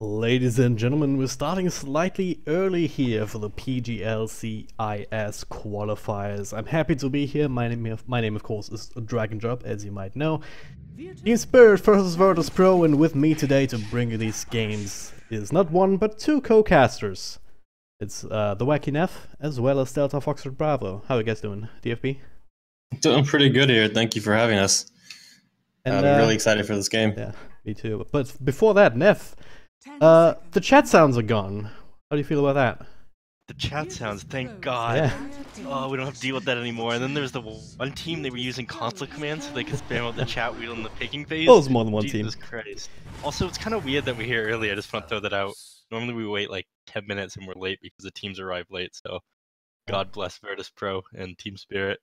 Ladies and gentlemen, we're starting slightly early here for the PGL CIS qualifiers. I'm happy to be here. My name of course is Dragon Job, as you might know. Team Spirit versus Virtus.pro, and with me today to bring you these games is not one but two co-casters. It's the Wacky Neff as well as Delta Foxtrot Bravo. How are you guys doing, DFB? Doing pretty good here. Thank you for having us. And I'm really excited for this game. Yeah, me too. But before that, Neff, the chat sounds are gone. How do you feel about that? The chat sounds, thank God. Yeah. Oh, we don't have to deal with that anymore. And then there's the one team, they were using console commands so they could spam out the chat wheel in the picking phase. Well, it's more than one Jesus team. Christ. Also, it's kind of weird that we're here early. I just want to throw that out. Normally we wait like 10 minutes and we're late because the teams arrive late. So God bless Virtus.pro and Team Spirit.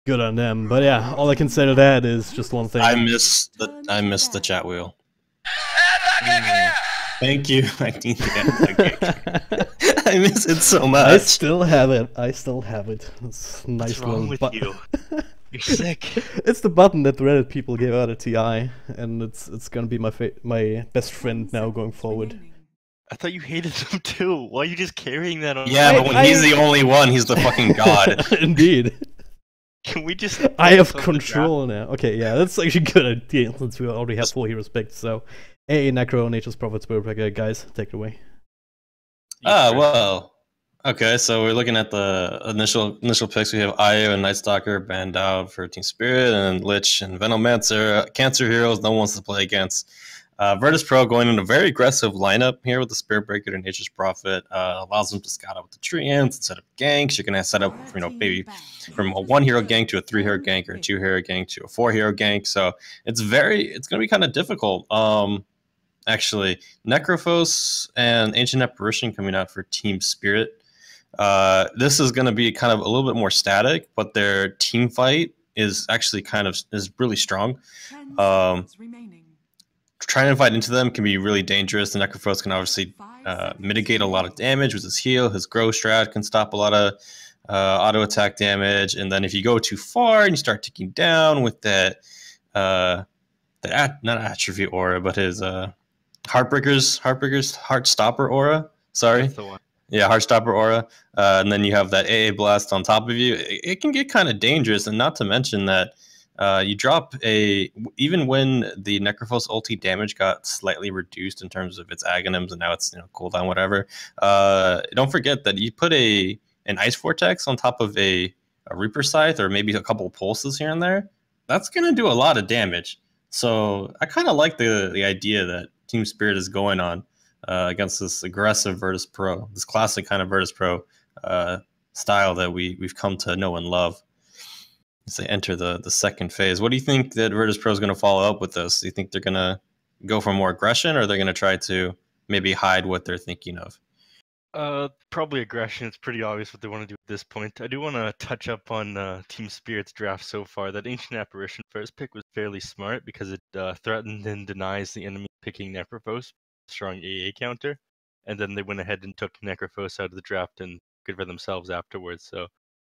Good on them. But yeah, all I can say to that is just one thing. I miss the chat wheel. Thank you. I need that. I miss it so much. I still have it. It's a nice What's wrong with button. you? You're sick. It's the button that Reddit people gave out at TI, and it's gonna be my best friend now going forward. I thought you hated them too. Why are you just carrying that on? Yeah, but when he's the only one, he's the fucking god. Indeed. Can we just... I have control now. Okay, yeah, that's actually a good idea since we already have 4 heroes picked. So, Necro, Nature's Prophet, Spirit Breaker, guys, take it away. Well, okay. So we're looking at the initial picks. We have Io and Night Stalker banned out for Team Spirit, and Lich and Venomancer, Cancer heroes. No one wants to play against. Virtus.pro going in a very aggressive lineup here with the Spirit Breaker and Nature's Prophet. Allows them to scout out with the treants and set up ganks. You're gonna set up, maybe from a 1-hero gank to a 3-hero gank, or a 2-hero gank to a 4-hero gank. So it's gonna be kind of difficult. Actually, Necrophos and Ancient Apparition coming out for Team Spirit. This is going to be kind of a little bit more static, but their team fight is actually is really strong. Trying to fight into them can be really dangerous. The Necrophos can obviously mitigate a lot of damage with his heal. His grow strat can stop a lot of auto attack damage. And then if you go too far and you start ticking down with that, not atrophy aura, but his Heartbreaker's Heartstopper aura. Sorry. That's the one. Yeah, Heartstopper aura. And then you have that AA blast on top of you. It can get kind of dangerous, and not to mention that you drop even when the Necrophos ulti damage got slightly reduced in terms of its agonyms, and now it's cooldown, whatever. Don't forget that you put an Ice Vortex on top of a Reaper Scythe, or maybe a couple of pulses here and there. That's gonna do a lot of damage. So I kind of like the idea that Team Spirit is going on against this aggressive Virtus.pro, this classic kind of Virtus.pro style that we've come to know and love. As they enter the second phase, what do you think that Virtus.pro is going to follow up with this? Do you think they're going to go for more aggression, or they're going to try to maybe hide what they're thinking of? Probably aggression. It's pretty obvious what they want to do at this point. I do want to touch up on Team Spirit's draft so far. That Ancient Apparition first pick was fairly smart because it threatened and denies the enemy picking Necrophos, strong AA counter, and then they went ahead and took Necrophos out of the draft and good for themselves afterwards. So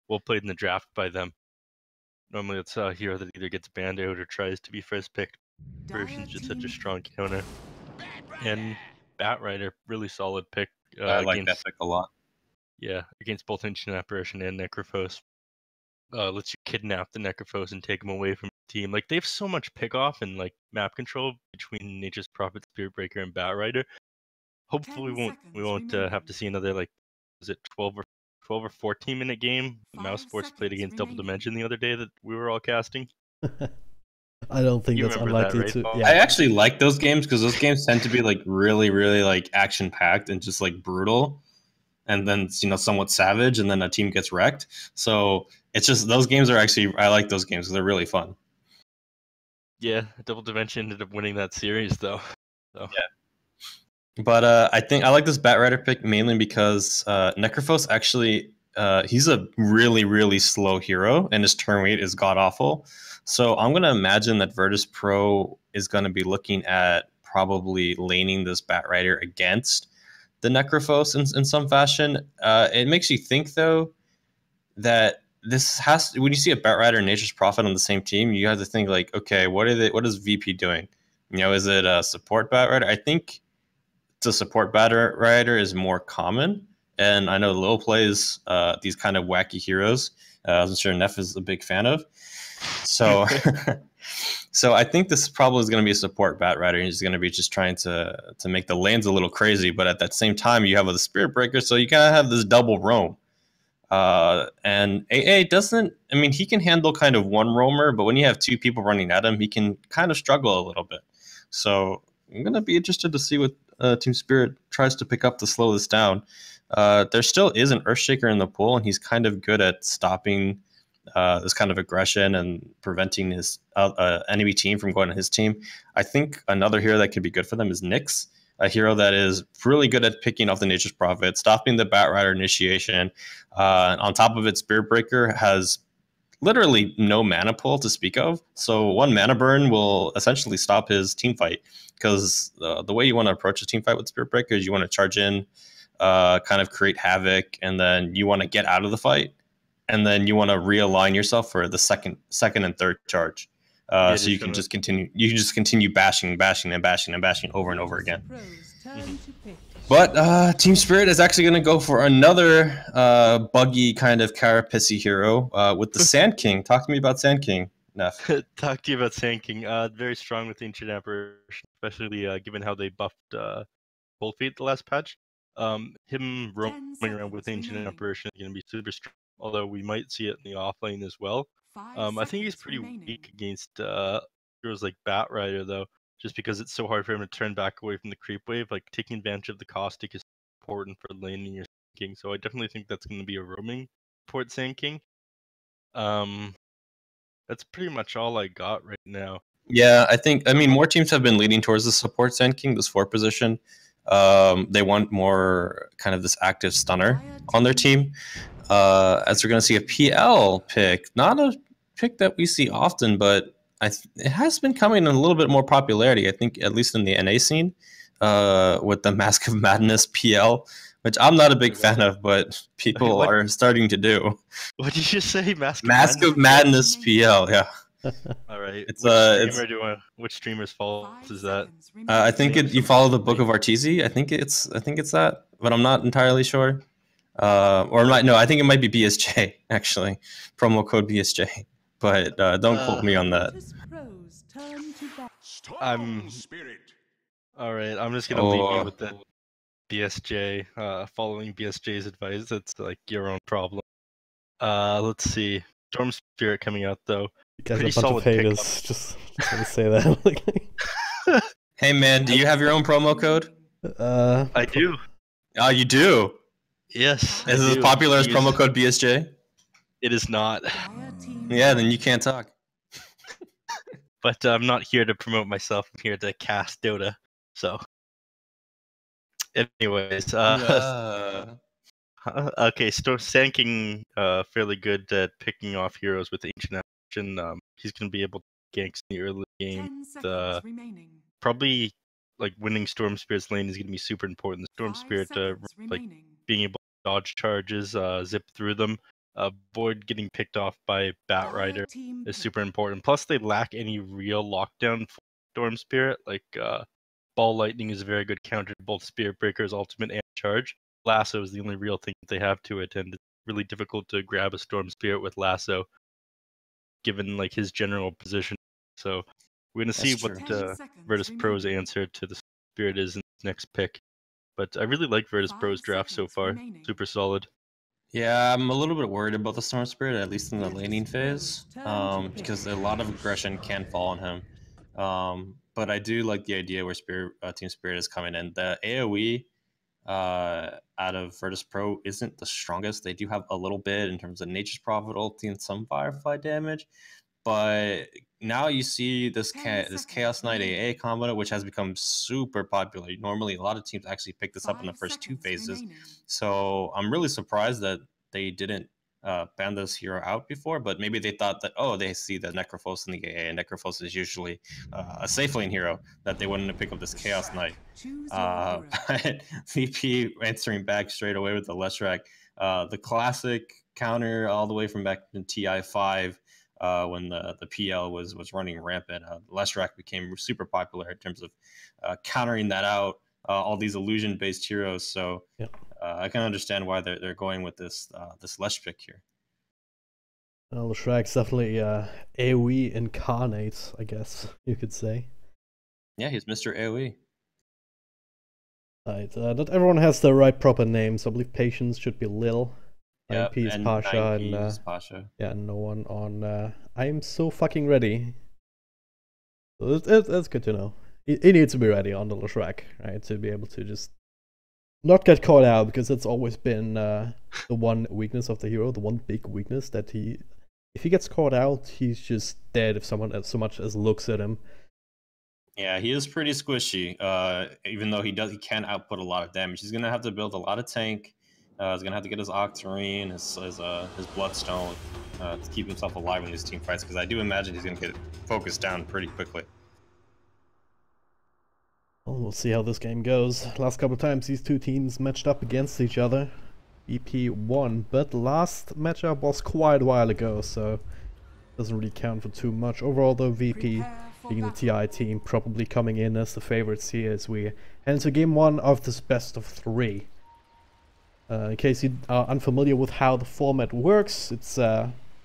well played in the draft by them. Normally it's a hero that either gets banned out or tries to be first picked. Version's just such a strong counter. And Batrider, really solid pick. I like that pick a lot. Yeah, against both Ancient Apparition and Necrophos. Lets you kidnap the Necrophos and take them away from the team. Like, they have so much pick-off and map control between Nature's Prophet, Spirit Breaker, and Batrider. Hopefully we won't have to see another, is it 12 or 14 minute game? Mouse Sports played against Double Dimension the other day that we were all casting. I don't think that's unlikely that, right, to. Yeah. I actually like those games because those games tend to be really, really action packed and just brutal, and then somewhat savage, and then a team gets wrecked. So it's just those games are actually, I like those games because they're really fun. Yeah, Double Dimension ended up winning that series though. So. Yeah. But I think I like this Batrider pick mainly because Necrophos actually he's a really, really slow hero, and his turn rate is god awful. So I'm going to imagine that Virtus.pro is going to be looking at probably laning this Batrider against the Necrophos in some fashion. It makes you think, though, that this when you see a Batrider and Nature's Prophet on the same team, you have to think okay, what is VP doing? Is it a support Batrider? I think to support batter rider is more common. And I know Lil plays these kind of wacky heroes. I'm sure Neff is a big fan of. So, so I think this probably is going to be a support bat rider. He's going to be just trying to make the lanes a little crazy, but at that same time, you have the Spirit Breaker, so you kind of have this double roam. And AA doesn't. I mean, he can handle kind of one roamer, but when you have two people running at him, he can kind of struggle a little bit. So I'm going to be interested to see what Team Spirit tries to pick up to slow this down. There still is an Earthshaker in the pool, and he's kind of good at stopping this kind of aggression and preventing his enemy team from going to his team. I think another hero that could be good for them is Nyx, a hero that is really good at picking off the Nature's Prophet, stopping the Bat Rider initiation. On top of it, Spirit Breaker has literally no mana pool to speak of. So one mana burn will essentially stop his team fight, because the way you want to approach a team fight with Spirit Breaker is you want to charge in, kind of create havoc, and then you want to get out of the fight, and then you want to realign yourself for the second and third charge. So you can just continue. You can just continue bashing over and over again. But Team Spirit is actually going to go for another buggy kind of Carapace hero with the Sand King. Talk to me about Sand King, Neff. Talk to you about Sand King. Very strong with Ancient Apparition, especially given how they buffed Cold Feet the last patch. Him roaming around with Ancient Apparition is going to be super strong, although we might see it in the offlane as well. I think he's pretty weak against heroes like Bat Rider, though, just because it's so hard for him to turn back away from the creep wave. Like, taking advantage of the caustic is important for laning your Sand King, so I definitely think that's going to be a roaming support Sand King. That's pretty much all I got right now. Yeah, I mean, more teams have been leaning towards the support Sand King, this 4 position. They want more kind of this active stunner on their team. As we're going to see a PL pick, not a pick that we see often, but it has been coming in a little bit more popularity, I think, at least in the NA scene, with the Mask of Madness PL, which I'm not a big fan of, but people are starting to do. What did you say? Mask of Madness PL, yeah. All right. Which streamer's fault is that? I think you follow the Book of Arteezy. I think it's that, but I'm not entirely sure. I think it might be BSJ, actually. Promo code BSJ. But don't quote me on that. All right, I'm just going to leave you with the BSJ. Following BSJ's advice, that's like your own problem. Let's see. Storm Spirit coming out, though. You guys are a bunch of haters. Just want to say that. Hey, man, do you have your own promo code? I do. Oh, you do? Yes. Is it as popular as promo code BSJ? It is not. Yeah, then you can't talk. But I'm not here to promote myself. I'm here to cast Dota. So, anyways, okay. Sand King, fairly good at picking off heroes with Ancient Action. He's going to be able to gank in the early game. Probably like winning Storm Spirit's lane is going to be super important. The Storm Spirit, like being able to dodge charges, zip through them, avoid getting picked off by Bat Rider is super important. Plus, they lack any real lockdown for Storm Spirit. Like Ball Lightning is a very good counter to both Spirit Breaker's ultimate and charge. Lasso is the only real thing that they have to it, and it's really difficult to grab a Storm Spirit with Lasso, given like his general position. So we're gonna see what Virtus.pro's answer to the Spirit is in his next pick. But I really like Virtus.pro's draft so far. Super solid. Yeah, I'm a little bit worried about the Storm Spirit, at least in the laning phase, because a lot of aggression can fall on him. But I do like the idea where Team Spirit is coming in. The AoE out of Virtus.pro isn't the strongest. They do have a little bit in terms of Nature's Prophet ulti and some Firefly damage, but now you see this Chaos Knight AA combo, which has become super popular. Normally, a lot of teams actually pick this up in the first 2 phases. So I'm really surprised that they didn't ban this hero out before, but maybe they thought that, they see the Necrophos in the AA, and Necrophos is usually a safe lane hero, that they wouldn't pick up this Chaos Knight. But VP answering back straight away with the Leshrac. The classic counter all the way from back in TI5, when the PL was running rampant. Leshrac became super popular in terms of countering that out. all these illusion-based heroes. So Yeah. I can understand why they're going with this this Lesh pick here. Well, Shrek's definitely AoE incarnate, I guess you could say. Yeah, he's Mr. AoE. Right, not everyone has the right proper names. I believe Patience should be Lil. Yeah, 9P is and Pasha, 9P and is Pasha. yeah, no one on. I am so fucking ready. So that's good to know. He needs to be ready on the Shrek, right, to be able to just not get caught out, because that's always been the one weakness of the hero, the one big weakness, that if he gets caught out, he's just dead if someone so much as looks at him. Yeah, he is pretty squishy. Even though he can output a lot of damage. He's gonna have to build a lot of tank. He's gonna have to get his Octarine, his Bloodstone, to keep himself alive in these team fights. Because I do imagine he's gonna get focused down pretty quickly. Well, we'll see how this game goes. Last couple of times these two teams matched up against each other, VP won, but the last matchup was quite a while ago, so doesn't really count for too much. Overall, though, VP being the TI team, probably coming in as the favorites here as we head into game one of this best of 3. In case you are unfamiliar with how the format works, it's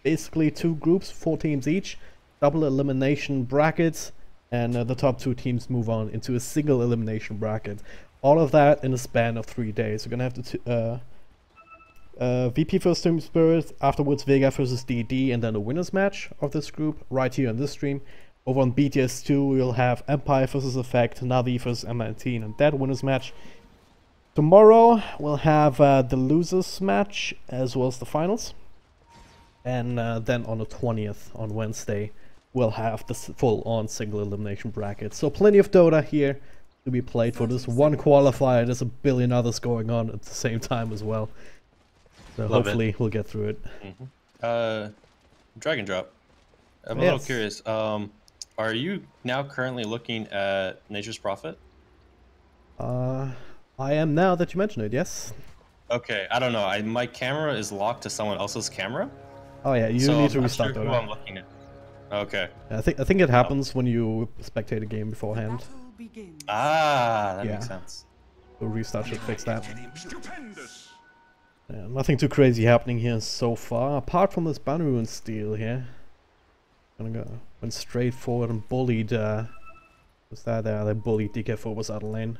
basically 2 groups, 4 teams each, double elimination brackets, and the top 2 teams move on into a single elimination bracket. All of that in a span of 3 days. We're gonna have VP versus Team Spirit, afterwards Vega versus DD, and then the winners match of this group right here on this stream. Over on BTS2 we'll have Empire versus Effect, Navi versus M19, and that winners match. Tomorrow we'll have the losers match as well as the finals. And then on the 20th, on Wednesday, we'll have the full-on single elimination bracket. So plenty of Dota here to be played for this one qualifier. There's a billion others going on at the same time as well. So hopefully we'll get through it. Dragon Drop. I'm a little curious. Are you now currently looking at Nature's Prophet? I am now that you mention it, yes. Okay, I don't know. My camera is locked to someone else's camera. Oh yeah, you need to restart Dota. Who I'm looking at. Okay. I think it happens when you spectate a game beforehand. Ah, that makes sense. So restart should fix that. Yeah, nothing too crazy happening here so far, apart from this Bounty Rune steal here. Went straight forward and bullied, what's that there? They bullied DK4 was out of lane.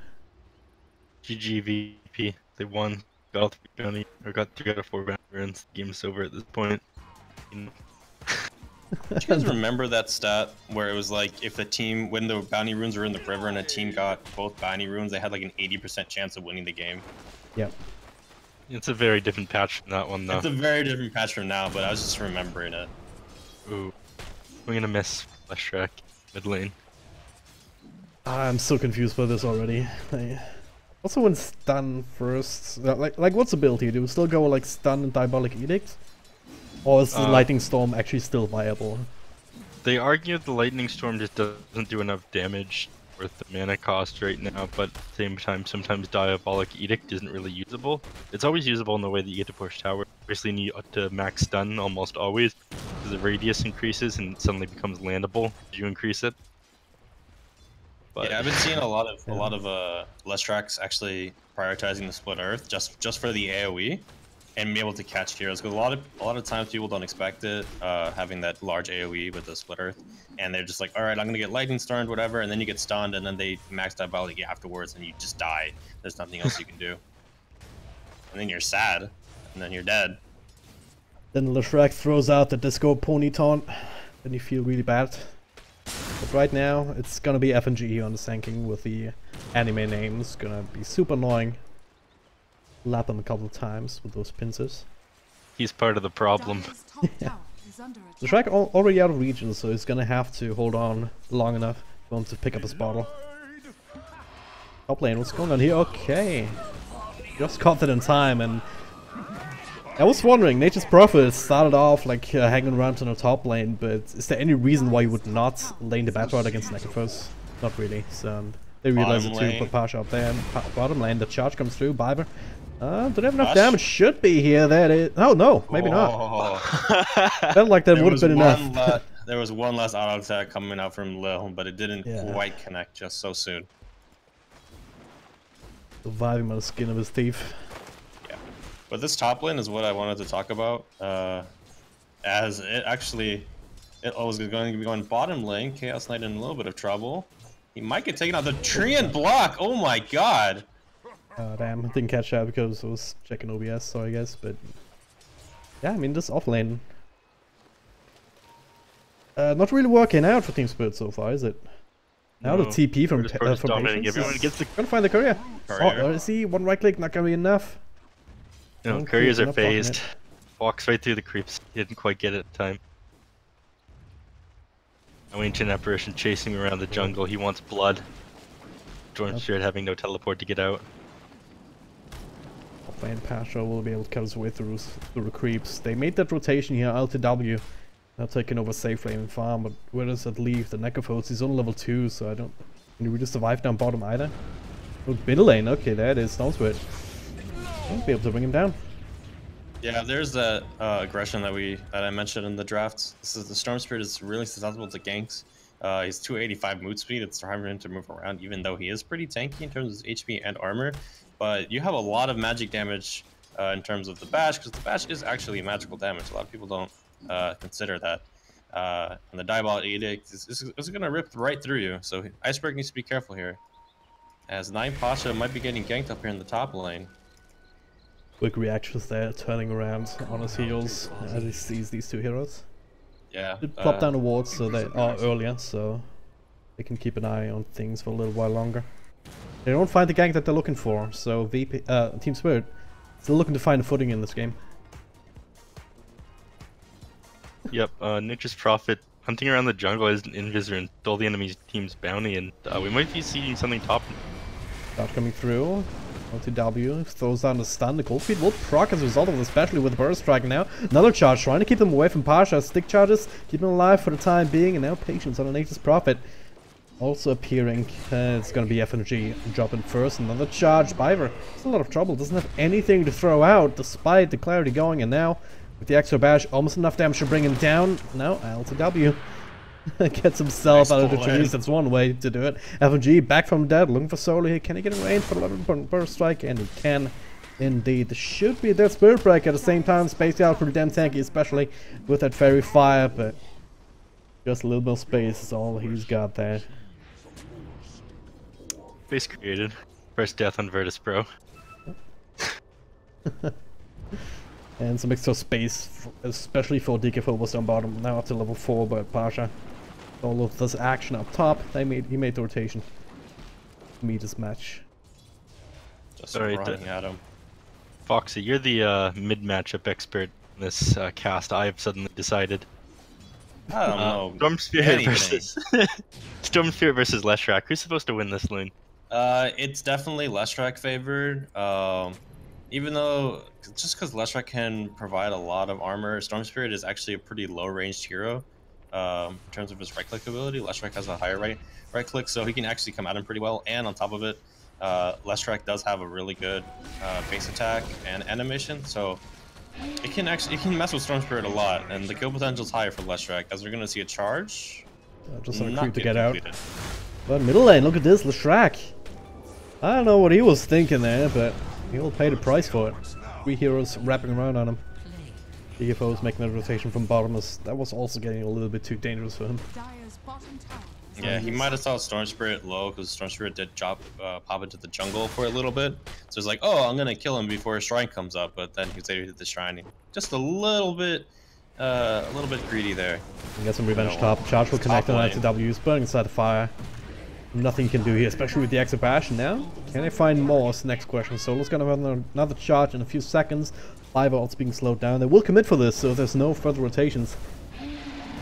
GG VP, they won. Got all 3 bounty, or got 3 out of 4 bounty runs. The game's over at this point. Do you guys remember that stat where it was like if the team, when the bounty runes were in the river and a team got both bounty runes, they had like an 80% chance of winning the game? Yep. It's a very different patch from that one, though. It's a very different patch from now, but I was just remembering it. Ooh. We're gonna miss Shrek mid lane. I'm so confused by this already. Also when stun first, like what's the build here? Do we still go like stun and Diabolic Edict? Or is the Lightning Storm actually still viable? They argue the Lightning Storm just doesn't do enough damage worth the mana cost right now, but at the same time, sometimes Diabolic Edict isn't really usable. It's always usable in the way that you get to push tower. Basically, you need to max stun almost always, because the radius increases and it suddenly becomes landable as you increase it. But yeah, I've been seeing a lot of Lestrax actually prioritizing the Split Earth just for the AoE and be able to catch heroes, because a lot of times people don't expect it, having that large AoE with the Split Earth, and they're just like, all right, I'm gonna get Lightning Stormed, whatever, and then you get stunned, and then they max Diabolic afterwards, and you just die. There's nothing else you can do, and then you're sad, and then you're dead. Then Leshrac throws out the Disco Pony taunt, then you feel really bad. But right now, it's gonna be FNGE on the Sanking with the anime names. Gonna be super annoying. Lap them a couple of times with those pincers. He's part of the problem. Yeah. The Shrek already out of region, so he's gonna have to hold on long enough for him to pick up his bottle. Top lane, what's going on here? Okay. Just caught it in time, and I was wondering, Nature's Prophet started off like hanging around in the top lane, but is there any reason why you would not lane the Batroid against Necrophos? Not really, so they realize it too, put Pasha up there, and bottom lane, the charge comes through, Biver. Don't have enough damage, should be here, that is. Oh no, maybe not. Felt like that would have been enough. There was one last auto attack coming out from Lil, but it didn't quite connect just so soon. Surviving by the skin of his teeth. Yeah. But this top lane is what I wanted to talk about. As it actually, it was going to be going bottom lane. Chaos Knight in a little bit of trouble. He might get taken out. The Treant block! Oh my god! Damn, didn't catch that because I was checking OBS, so I guess, but... Yeah, I mean, this off lane... not really working out for Team Spirit so far, is it? Now the TP from dominating everyone gets the... Gonna find the courier. Oh, see, one right click, not gonna be enough. No, couriers are phased. Walks right through the creeps. He didn't quite get it in time. No Ancient Apparition chasing around the jungle. He wants blood. Storm Spirit having no teleport to get out. Off-lane Pasha will be able to cut his way through the creeps. They made that rotation here, LTW. Now taking over safe lane and farm, but where does that leave the Necrophos? He's on level 2, so I don't... Can he really survive down bottom either? Oh, middle lane, okay, there it is. Storm Spirit. Won't be able to bring him down. Yeah, there's that aggression that I mentioned in the drafts. This is the Storm Spirit is really susceptible to ganks. He's 285 mood speed. It's hard for him to move around, even though he is pretty tanky in terms of HP and armor. But you have a lot of magic damage in terms of the bash, because the bash is actually magical damage. A lot of people don't consider that. And the Diabolic Edict is going to rip right through you. So Iceberg needs to be careful here, as 9 Pasha might be getting ganked up here in the top lane. Quick reactions there, turning around on his heels as he sees these two heroes. Yeah. They plop down the wards so they are earlier, so they can keep an eye on things for a little while longer. They don't find the gank that they're looking for, so Team Spirit still looking to find a footing in this game. Yep, Nature's Prophet hunting around the jungle as an invisor and stole the enemy team's bounty, and we might be seeing something top. Start coming through. LTW throws down the stun. The cold feet will proc as a result of it, especially with Burst Strike now. Another charge, trying to keep them away from Pasha. Stick charges, keep them alive for the time being, and now Patience on a Nature's Prophet. Also appearing, it's going to be FNG dropping first. Another charge. Biver, it's a lot of trouble, doesn't have anything to throw out despite the clarity going, and now with the extra bash, almost enough damage to bring him down. Now LTW gets himself out of the trees. That's one way to do it. FNG back from dead, looking for solo here. Can he get a range for the 11-point burst strike? And he can indeed. There should be a dead spirit break at the same time. Space out pretty damn tanky, especially with that fairy fire, but just a little bit of space is all he's got there. Space created. First death on Virtus.pro. And some extra space, especially for DK Phobos down bottom. Now up to level 4, but Pasha. All of this action up top, he made the rotation to meet his match. Just running at him. Foxy, you're the mid matchup expert in this cast. I've suddenly decided. I don't know. Storm Spirit versus Storm Spirit versus Leshrac. Who's supposed to win this lane? It's definitely Leshrac favored. Even though, just because Leshrac can provide a lot of armor, Storm Spirit is actually a pretty low-ranged hero in terms of his right-click ability. Leshrac has a higher right-click, so he can actually come at him pretty well. And on top of it, Leshrac does have a really good base attack and animation, so it can mess with Storm Spirit a lot. And the kill potential is higher for Leshrac, as we're going to see a charge. Just on a creep to get out. But middle lane, look at this, Leshrac. I don't know what he was thinking there, but he'll pay the price for it. 3 heroes wrapping around on him. DFO's making a rotation from bottom, as that was also getting a little bit too dangerous for him. Yeah, he might have saw Storm Spirit low, because Storm Spirit did pop into the jungle for a little bit. So it's like, oh, I'm gonna kill him before his shrine comes up, but then he was able to hit the shrine. Just a little bit greedy there. We got some revenge top. Charge will connect on ITWs, burning inside the fire. Nothing you can do here, especially with the extra bash. Now, can they find more? Is the next question. Solo's gonna have another charge in a few seconds. 5 ults being slowed down. They will commit for this, so there's no further rotations.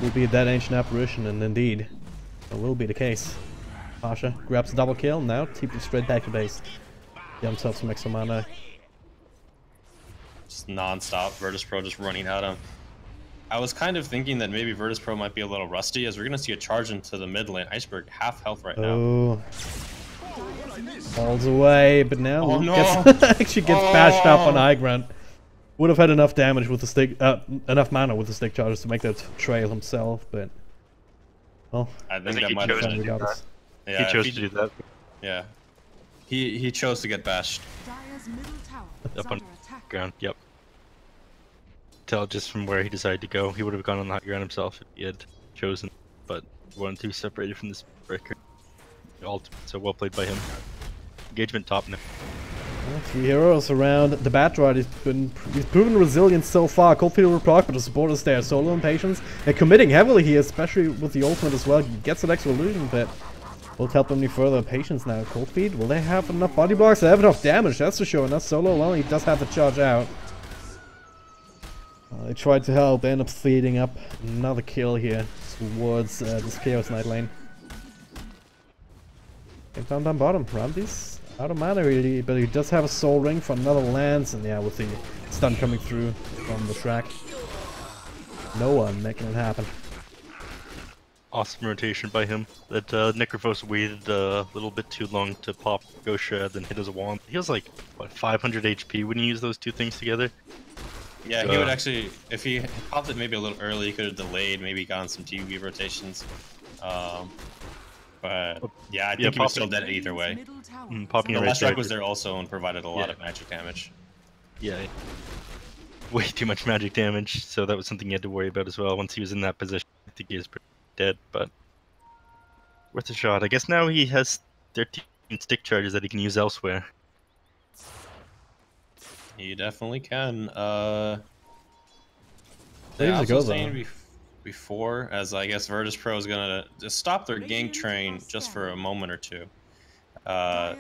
Will be a dead ancient apparition, and indeed, that will be the case. Pasha grabs a double kill. Now, TP straight back to base. Get himself some extra mana. Just non-stop. Virtus.pro just running at him. I was kind of thinking that maybe Virtus.pro might be a little rusty, as we're going to see a charge into the mid lane. Iceberg half health right now. Falls away, but now actually gets bashed up on high ground. Would have had enough damage with the stick, enough mana with the stick charges to make that trail himself, but well, I think that might have been regardless. Yeah, he chose to do that. Yeah. He chose to get bashed. Up on ground. Yep. Tell just from where he decided to go, he would have gone on the high ground himself if he had chosen, but wanted to be separated from this breaker. So well played by him. Engagement top now. The heroes around the Batroid. He's proven resilient so far. Coldfield will block, but the support is there. Solo and Patience. They're committing heavily here, especially with the ultimate as well. He gets an extra illusion, but won't help them any further. Patience now. Coldfield, will they have enough body blocks? They have enough damage, that's for sure. And that's Solo. Well, he does have to charge out. They tried to help, end up feeding up another kill here towards this Chaos Knight lane. Get down bottom. Ramses out of mana really, but he does have a soul ring for another lance, and yeah, with the stun coming through from the track, no one making it happen. Awesome rotation by him. That Necrophos waited a little bit too long to pop Gosha, then hit his wand. He has like, what, 500 HP when you use those two things together? Yeah, he would actually, if he popped it maybe a little early, he could have delayed, maybe gotten some TV rotations. But yeah, I think he was still dead either way. Popping the right last strike was there also and provided a lot of magic damage. Yeah, way too much magic damage, so that was something he had to worry about as well. Once he was in that position, I think he was pretty dead, but worth a shot. I guess now he has 13 stick charges that he can use elsewhere. He definitely can. They also saying before, as I guess Virtus.pro is gonna just stop their gank train just for a moment or two. I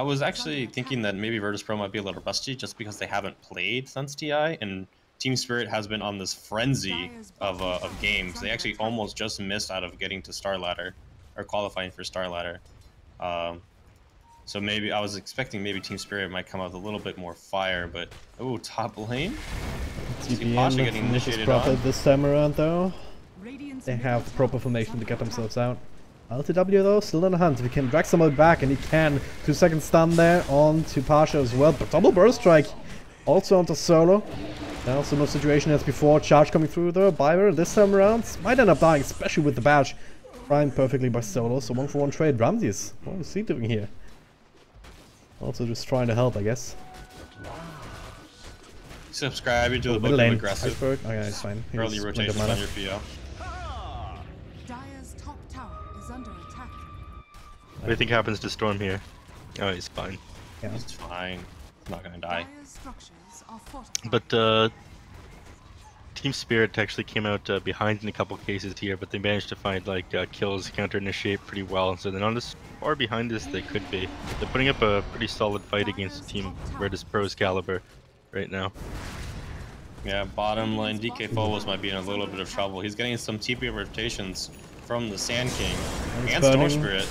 was actually thinking that maybe Virtus.pro might be a little rusty just because they haven't played since TI, and Team Spirit has been on this frenzy of games. They actually almost just missed out of getting to Star Ladder, or qualifying for Star Ladder. So maybe I was expecting maybe Team Spirit might come out with a little bit more fire, but oh, top lane. TPM getting initiated on this time around though. They have the proper formation to get themselves out. LTW though, still in the hunt. If he can drag somebody back, and he can. 2 second stun there on to Pasha as well, but double burst strike also onto Solo. Now similar situation as before, charge coming through though. Biver this time around might end up dying, especially with the badge. Primed perfectly by Solo, so 1-for-1 trade. Ramses, what is he doing here? Also just trying to help, I guess. Subscribing to the book of aggressive. Iceberg? Oh yeah, it's fine. Early rotations on your PO. Dire's top tower is under attack. What do you think happens to Storm here? Oh, he's fine. Yeah. He's fine. He's not gonna die. But Team Spirit actually came out behind in a couple cases here, but they managed to find like kills, counter initiate pretty well, so they're not as far behind as they could be. They're putting up a pretty solid fight against Team Virtus.pro's caliber right now. Yeah, bottom lane DK Phobos might be in a little bit of trouble. He's getting some TP rotations from the Sand King and Storm Spirit.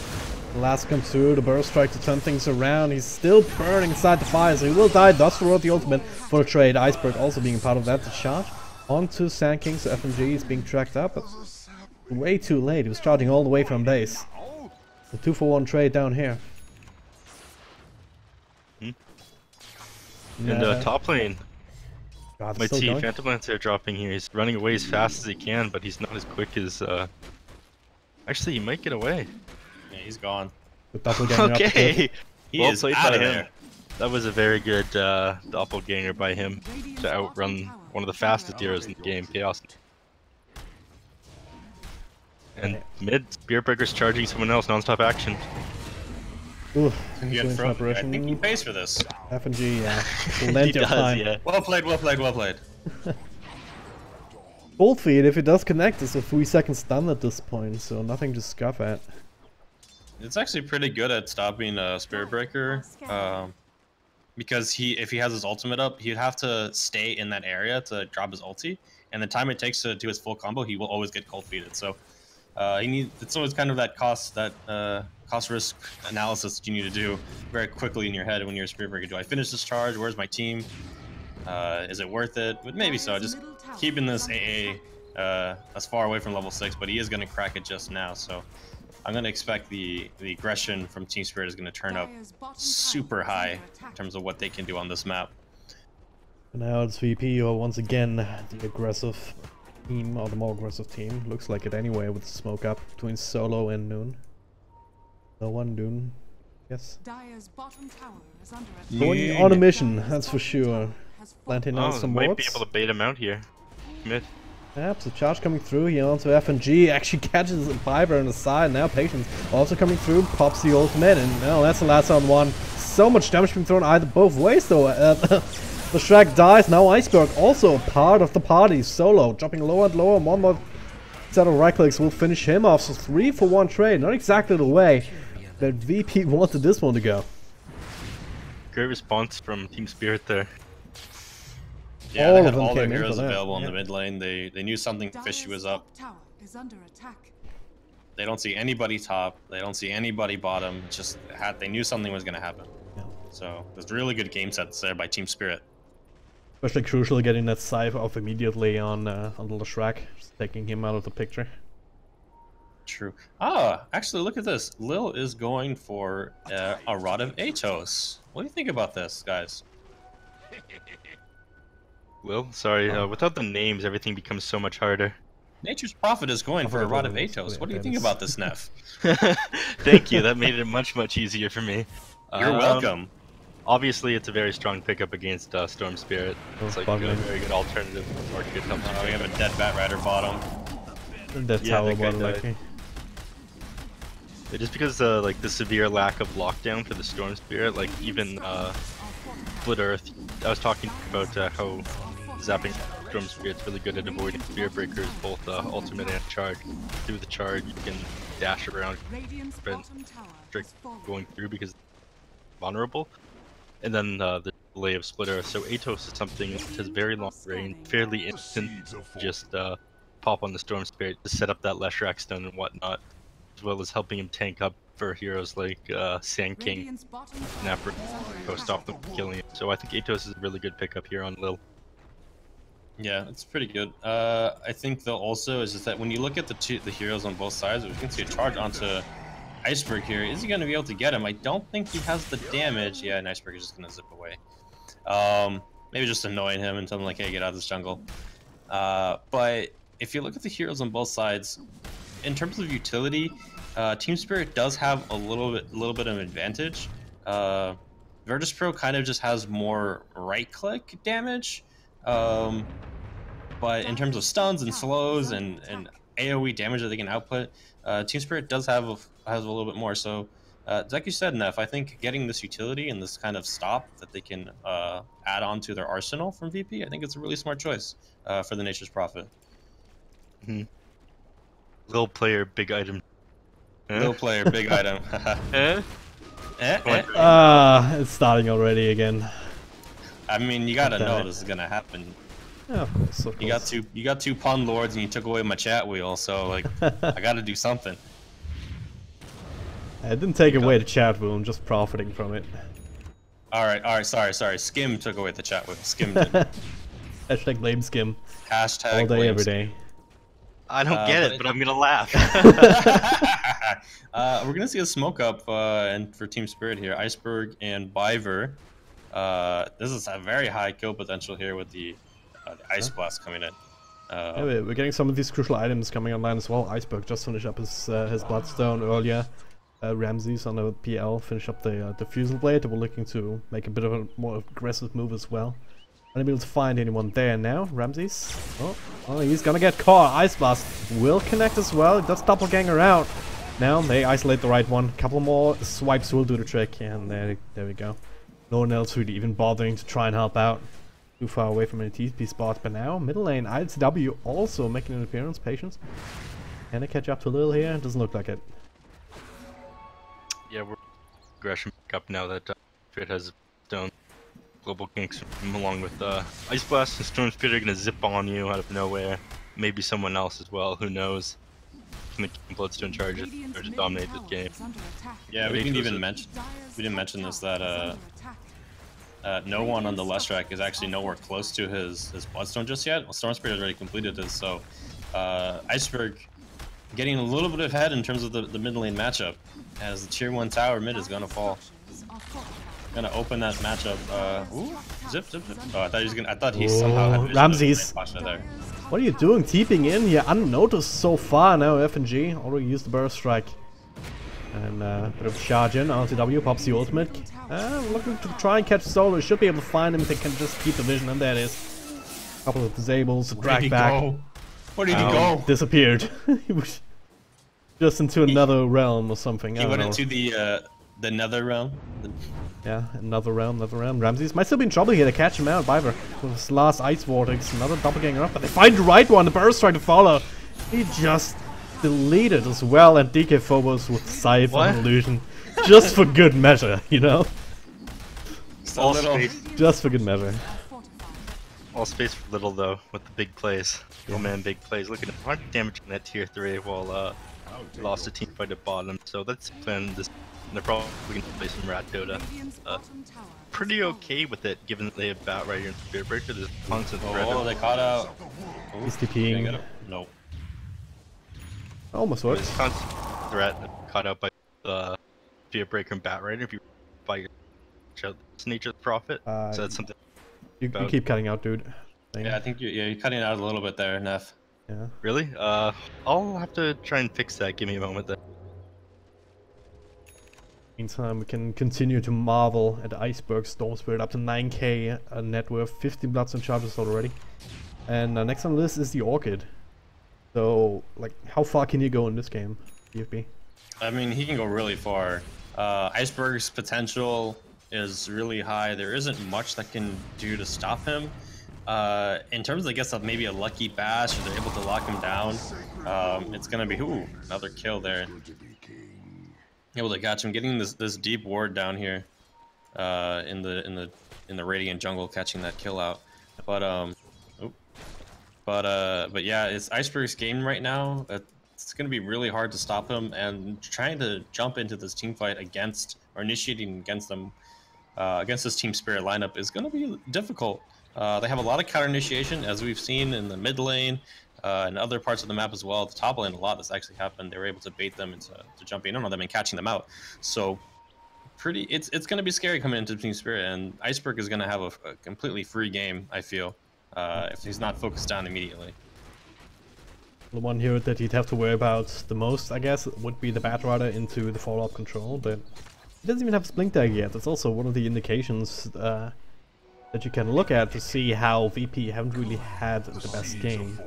The last comes through, the burst strike to turn things around. He's still burning inside the fire, so he will die. Does throw out the ultimate for a trade. Iceberg also being part of that. The shot onto Sand King, so FNG is being tracked up, but way too late. He was charging all the way from base. The 2-for-1 trade down here. And top lane. God, Might see Phantom Lancer dropping here. He's running away as fast as he can, but he's not as quick as... Actually, he might get away. Yeah, he's gone. Okay! He is out of there. That was a very good doppelganger by him to outrun one of the fastest heroes in the game, Chaos. And mid, Spearbreaker's charging someone else, non-stop action. Ooh, I think he pays for this. FNG, yeah. He does, yeah. Well played, well played, well played. Cold feed, if it does connect, it's a 3-second stun at this point, so nothing to scoff at. It's actually pretty good at stopping Spearbreaker. Because if he has his ultimate up, he'd have to stay in that area to drop his ulti, and the time it takes to do his full combo, he will always get cold feeded. So it's always kind of that cost risk analysis that you need to do very quickly in your head when you're a Spearbreaker. Do I finish this charge? Where's my team? Is it worth it? But maybe so. Just keeping this AA as far away from level 6, but he is going to crack it just now. So I'm going to expect the aggression from Team Spirit is going to turn up super high in terms of what they can do on this map. And now it's VP, or once again the aggressive team, or the more aggressive team. Looks like it anyway with the smoke up between Solo and Noon. No one, Noon Yes. Dire's bottom tower is under Going on a mission, that's for sure. Planting out Oh, some might wards. be able to bait him out here. Mid. Yep, the charge coming through here onto FNG. Actually catches Viper on the side. Now Patience also coming through, pops the ultimate, and well, that's the last on one. So much damage being thrown either both ways though. The Shrek dies. Now Iceberg also part of the party. Solo, dropping lower and lower. One more set of right clicks will finish him off. So 3 for 1 trade. Not exactly the way that VP wanted this one to go. Great response from Team Spirit there. Yeah, All they of had them all their came in heroes for that, available in yeah. the mid lane. They knew something fishy was up. tower is under attack. They don't see anybody top. They don't see anybody bottom. Just they knew something was going to happen. Yeah. So there's really good game sets there by Team Spirit. Especially crucial getting that scythe off immediately on the Shrek, just taking him out of the picture. True. Ah, actually, look at this. Lil is going for a Rod of Atos. What do you think about this, guys? Will, sorry, without the names, everything becomes so much harder. Nature's Prophet is going for a Rod of Prophet Atos. was- What do you think about this, Neff? Thank you, that made it much, much easier for me. You're welcome. Obviously, it's a very strong pickup against Storm Spirit. It's like a bottom lane. very good alternative market. We have a dead Bat Rider bottom. That Yeah, tower that guy bottom, died. likely. Just because like the severe lack of lockdown for the Storm Spirit, like even Split Earth, I was talking about how zapping Storm Spirit's really good at avoiding Spirit Breakers, both ultimate and charge. Through the charge, you can dash around, Radiant's prevent bottom tower strict has fallen. going through because it's vulnerable. And then the delay of Split Earth. So Atos is something that has very long range, fairly instant. Just pop on the Storm Spirit to set up that Leshrac stun and whatnot, as well as helping him tank up for heroes like Sand King, Radiant's bottom tower Snapper, is under to attack. stop them from killing him. So I think Atos is a really good pickup here on Lil. Yeah, it's pretty good. I think though also is just that when you look at the heroes on both sides, we can see a charge onto Iceberg here. Is he going to be able to get him? I don't think he has the damage. Yeah, and Iceberg is just going to zip away. Maybe just annoying him and tell him like, hey, get out of this jungle. But if you look at the heroes on both sides, in terms of utility, Team Spirit does have a little bit of an advantage. Virtus.pro kind of just has more right-click damage. But in terms of stuns and slows and AoE damage that they can output, Team Spirit does have has a little bit more. So, like you said, Neff, I think getting this utility and this kind of stop that they can add on to their arsenal from VP, I think it's a really smart choice for the Nature's Prophet. Lil player, big item. Little player, big item. It's starting already again. I mean, you gotta Damn know it. this is gonna happen. Yeah, of course, of You got course. two pun lords and you took away my chat wheel, so like I gotta do something. I didn't take away the chat wheel, I'm just profiting from it. Alright, sorry. Skim took away the chat wheel. Skim did. Hashtag blame Skim. Hashtag All day, blame every Skim. day. I don't get it, but I'm gonna laugh. We're gonna see a smoke up and for Team Spirit here, Iceberg and Biver. This is a very high kill potential here with the Ice Blast coming in. Yeah, we're getting some of these crucial items coming online as well. Iceberg just finished up his Bloodstone earlier. Ramses on the PL finished up the Fusion Blade. They were looking to make a bit of a more aggressive move as well. Unable to find anyone there now. Ramses. Oh, he's gonna get caught. Ice Blast will connect as well. It does doppelganger out. Now they isolate the right one. Couple more swipes will do the trick, and there we go. No one else really even bothering to try and help out. Too far away from any TP spots, but now middle lane ILTW also making an appearance. Patience. Can they catch up to Lil here? Doesn't look like it. Yeah, we're aggression back up now that Spirit has stone. Global Kinks along with Ice Blast and Storm Spirit are gonna zip on you out of nowhere. Maybe someone else as well, who knows? Can the Bloodstone charges or just dominate this game? Yeah, we didn't mention this that no one on the Leshrac is actually nowhere close to his Bloodstone just yet. Well, Storm Spirit has already completed this, so Iceberg getting a little bit ahead in terms of the mid lane matchup, as the tier 1 tower mid is gonna fall. Gonna open that matchup. Ooh, zip. Oh, I thought he somehow had vision Ramses. of Pasha there. What are you doing? TPing in here unnoticed so far now. FNG already used the burst strike. And bit of charge in, RTW pops the ultimate. Looking to try and catch Solo, should be able to find him if they can just keep the vision, and there it is. Couple of disables, drag back. Where did he go? Disappeared. He was just into another realm or something. He went into the nether realm. Yeah, another realm. Ramses might still be in trouble here to catch him out. Biver with his last ice vortex, another doppelganger up, but they find the right one. The burst trying to follow. He just deleted as well, and DK Phobos with Scythe and Illusion. Just for good measure, you know? Just for good measure. All space for little though, with the big plays. Oh man, big plays. Look at him. Hard damage in that tier 3 while lost a team fight at bottom. So that's plan this. They're probably going to play some Rat Dota. Pretty okay with it, given that they have Bat Rider and Spirit Breaker. There's constant threat. Oh, they caught out. He's TPing. No. Almost works. There's constant threat caught out by Spirit Breaker and Bat Rider. If you by your nature of the profit, so that's something. You keep cutting out, dude. Yeah, I think you're cutting out a little bit there, Neff. Yeah. Really? I'll have to try and fix that. Give me a moment there. Meantime, we can continue to marvel at Iceberg Storm Spirit up to 9k net worth, 15 bloods and charges already. And next on the list is the Orchid. So, like, how far can you go in this game, DFB? I mean, he can go really far. Iceberg's potential is really high. There isn't much that can do to stop him. In terms of, I guess, of maybe a lucky bash, or they're able to lock him down, it's gonna be another kill there. Able to catch him, getting this deep ward down here, in the Radiant jungle, catching that kill out. But yeah, it's Iceberg's game right now. It's gonna be really hard to stop him, and trying to jump into this team fight against, or initiating against them, against this Team Spirit lineup is gonna be difficult. They have a lot of counter initiation, as we've seen in the mid lane. And other parts of the map as well. The top lane, a lot this actually happened. They were able to bait them into jumping in on them and catching them out. So, it's going to be scary coming into Team Spirit, and Iceberg is going to have a completely free game, I feel, if he's not focused down immediately. The one here that he'd have to worry about the most, I guess, would be the Bat Rider into the follow-up control, but he doesn't even have Splink Tag yet. That's also one of the indications that you can look at to see how VP haven't really had the best game.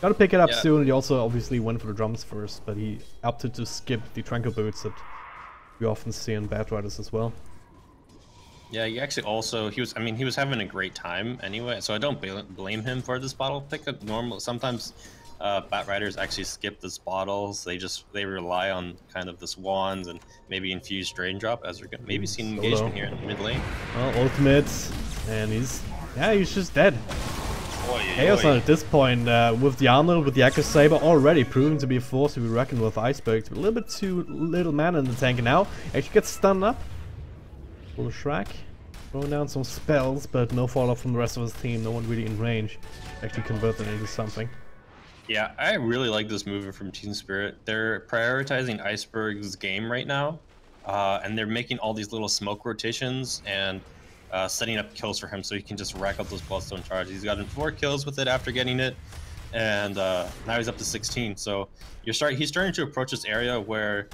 Gotta pick it up soon. He also obviously went for the drums first, but he opted to skip the Tranquil Boots that we often see in Bat Riders as well. Yeah, he actually also, he was having a great time anyway, so I don't blame him for this bottle pick. Sometimes Bat Riders actually skip this bottles. They rely on kind of this wands and maybe infused drain drop, as we're gonna maybe see an engagement here in the mid lane. Well, ultimates, and he's just dead. Chaos at this point, with the Arnold, with the Echo Saber already proving to be a force to be reckoned with. Iceberg, a little bit too little mana in the tank, and now actually gets stunned up. Little Shrek throwing down some spells, but no follow-up from the rest of his team. No one really in range. Actually convert them into something. Yeah, I really like this movement from Team Spirit. They're prioritizing Iceberg's game right now, and they're making all these little smoke rotations and setting up kills for him so he can just rack up those Bloodstone charges. He's gotten 4 kills with it after getting it, and now he's up to 16. So he's starting to approach this area where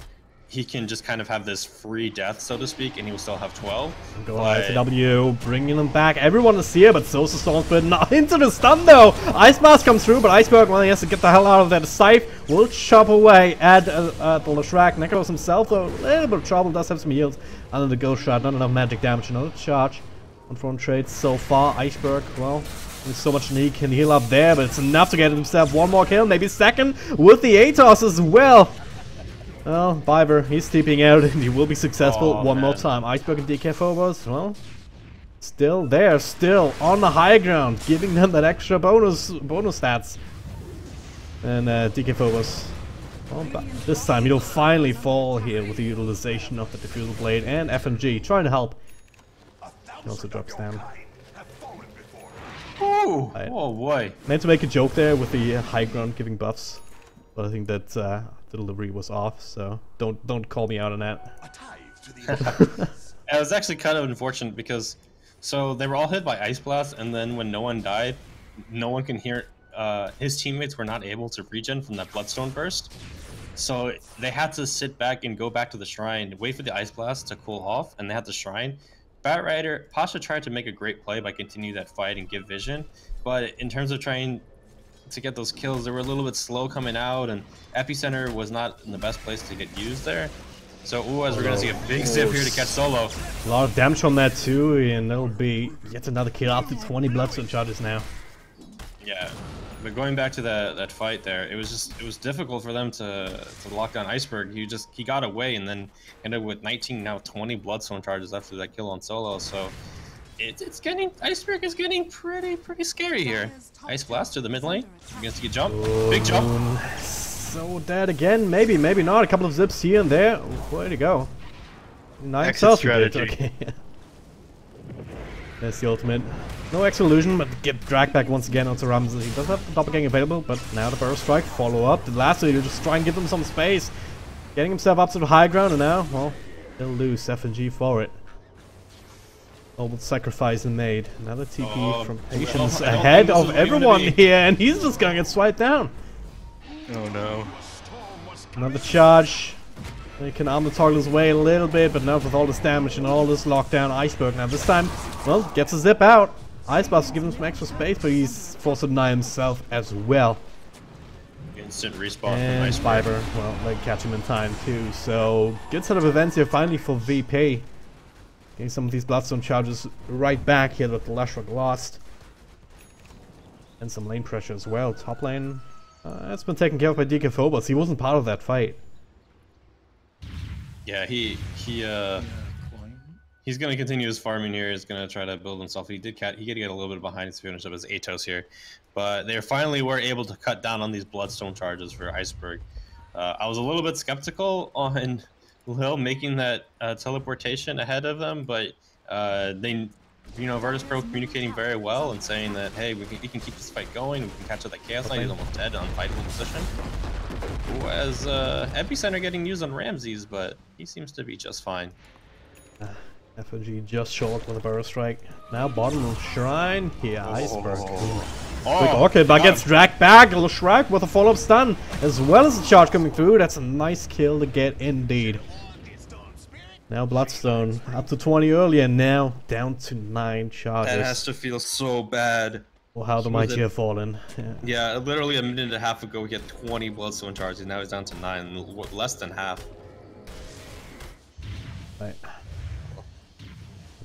he can just kind of have this free death, so to speak, and he will still have 12. Go ICW, bringing them back. Everyone is here, but so is the Stormspirit. Not into the stun though. Ice Mask comes through, but Iceberg, well, he has to get the hell out of that. Scythe will chop away at the Leshrac. Nekros himself, though, a little bit of trouble. Does have some heals under the ghost shot. Not enough magic damage, another charge. On front trades so far. Iceberg, well, there's so much he can heal up there, but it's enough to get himself one more kill, maybe second with the Atos as well. Well, Biver, he's TPing out and he will be successful one more time. Iceberg and DK Phobos, well, still there, still on the high ground, giving them that extra bonus stats. And DK Phobos, well, this time he'll finally fall here with the utilization of the Diffusal Blade, and FNG trying to help. He also drops down. Ooh, oh boy. Meant to make a joke there with the high ground giving buffs, but I think that the delivery was off, so don't call me out on that. It was actually kind of unfortunate because so they were all hit by Ice Blast, and then when no one died, no one can hear. His teammates were not able to regen from that Bloodstone burst. So they had to sit back and go back to the shrine, wait for the Ice Blast to cool off, and they had the shrine. Bat Rider, Pasha tried to make a great play by continuing that fight and give vision, but in terms of trying to get those kills, they were a little bit slow coming out, and Epicenter was not in the best place to get used there. So Uaz, we're going to see a big zip here to catch Solo. A lot of damage on that too, and that'll be yet another kill up to 20 Bloodstone charges now. Yeah, but going back to that fight there, it was difficult for them to lock down Iceberg. He got away and then ended up with 19, now 20 Bloodstone charges after that kill on Solo. So Iceberg is getting pretty scary here. Ice Blast to the mid lane. You're gonna see a jump, big jump. So dead again, maybe not. A couple of zips here and there. Way to go. Nice strategy. Okay. There's the ultimate. No extra illusion, but get dragged back once again onto Ramsey. He does have the doppelganger available, but now the Burst Strike, follow up. The last leader just try and give them some space. Getting himself up to the high ground, and now, well, he'll lose F&G for it. Noble sacrifice made. Another TP from Patience ahead of everyone here, and he's just gonna get swiped down. Oh no. Another charge. He can arm the toggle his way a little bit, but not with all this damage and all this lockdown. Iceberg now this time, well, gets a zip out. Ice Blast gives him some extra space, but he's forced to deny himself as well. Instant respawn And from Iceberg. Fiber, well, they catch him in time too. So good set of events here finally for VP. Getting some of these Bloodstone charges right back here that the Lashrock lost. And some lane pressure as well. Top lane, that's been taken care of by DK Phobos. He wasn't part of that fight. Yeah, he's gonna continue his farming here. He's gonna try to build himself. He did get a little bit behind his finish of his Atos here, but they finally were able to cut down on these Bloodstone charges for Iceberg. I was a little bit skeptical on Lil making that teleportation ahead of them, but Virtus.pro communicating very well and saying that, hey, we can keep this fight going. We can catch up that Chaos Knight. He's almost dead, unfightable position. As Epicenter getting used on Ramses, but he seems to be just fine. FNG just short with a Burrow Strike. Now bottom shrine here, Iceberg. Quick orchid, but gets dragged back. Shrike with a follow-up stun, as well as the charge coming through. That's a nice kill to get indeed. Now Bloodstone up to 20 earlier, now down to 9 charges. That has to feel so bad. Well, how the mighty have fallen. Yeah, literally a minute and a half ago we had 20 Bloodstone charges. Now he's down to 9, less than half. Right.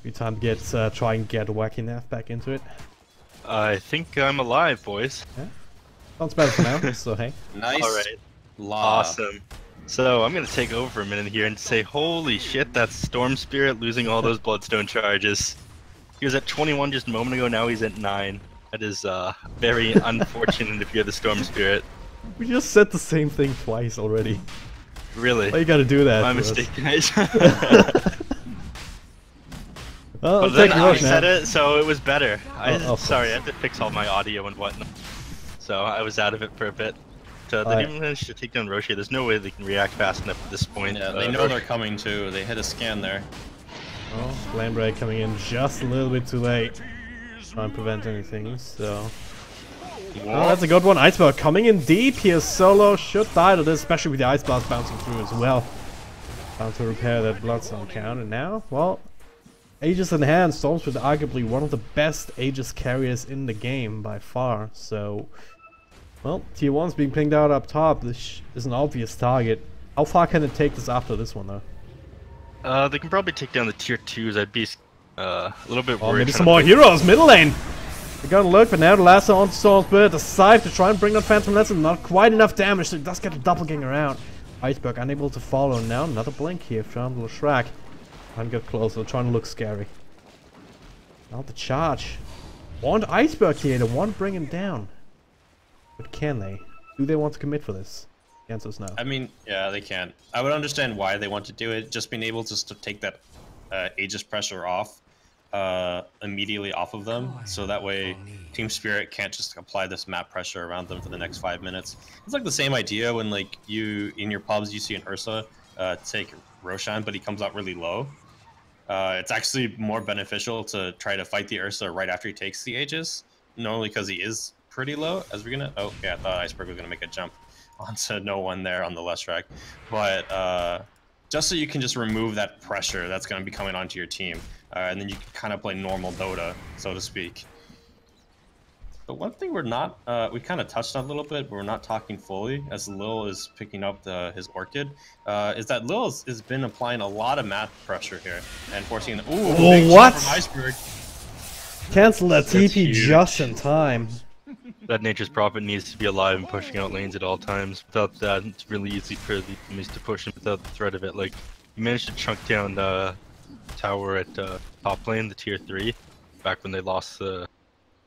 Be time to get try and get Wacky Nath back into it. I think I'm alive, boys. Yeah. Sounds better for now. So hey. Nice. All right. Lob. Awesome. So I'm gonna take over for a minute here and say, holy shit, that's Storm Spirit losing all those Bloodstone charges. He was at 21 just a moment ago. Now he's at 9. That is very unfortunate if you're the Storm Spirit. We just said the same thing twice already. Really? Why you gotta do that? My mistake, guys. Well, But then I said it, so it was better. Sorry, I had to fix all my audio and whatnot. So I was out of it for a bit. They didn't manage to take down Roshi. There's no way they can react fast enough at this point. Yeah, they know they're coming too. They hit a scan there. Oh, Flame Break coming in just a little bit too late. Trying to prevent anything, so... Oh, that's a good one. Iceberg coming in deep here. Solo should die to this, especially with the Ice Blast bouncing through as well. Bound to repair that Bloodstone count, and now, well... Aegis in hand, Storm's with arguably one of the best Aegis carriers in the game by far, so... Well, tier 1's being pinged out up top. This is an obvious target. How far can it take this after this one, though? They can probably take down the tier 2s. I'd be a little bit worried. Maybe some more heroes. Middle lane. They're gonna look, but now the last on Storm's Spirit. The Scythe to try and bring that Phantom Lesson. Not quite enough damage, so it does get a doppelganger out. Iceberg unable to follow. Now another blink here from the Shrek. Trying to get closer, trying to look scary. Now the charge. Want Iceberg here, they want to bring him down. But can they? Do they want to commit for this? The answer is no. I mean, yeah, they can. I would understand why they want to do it. Just being able to take that Aegis pressure off immediately off of them, so that way Team Spirit can't just apply this map pressure around them for the next 5 minutes. It's like the same idea when like in your pubs you see an Ursa take Roshan, but he comes out really low. It's actually more beneficial to try to fight the Ursa right after he takes the Aegis, not only because he is pretty low, as we're gonna... Oh, yeah, I thought Iceberg was gonna make a jump. onto no one there on the Leshrac. But just so you can just remove that pressure that's going to be coming onto your team. And then you can kind of play normal Dota, so to speak. But one thing we're not, we kind of touched on a little bit, but we're not talking fully, as Lil is picking up his Orchid, is that Lil has been applying a lot of map pressure here and forcing. Ooh, what? From Iceberg. Cancel that TP huge. just in time. That Nature's Prophet needs to be alive and pushing out lanes at all times. Without that, it's really easy for the enemies to push him without the threat of it. Like, he managed to chunk down the tower at top lane, the tier 3, back when they lost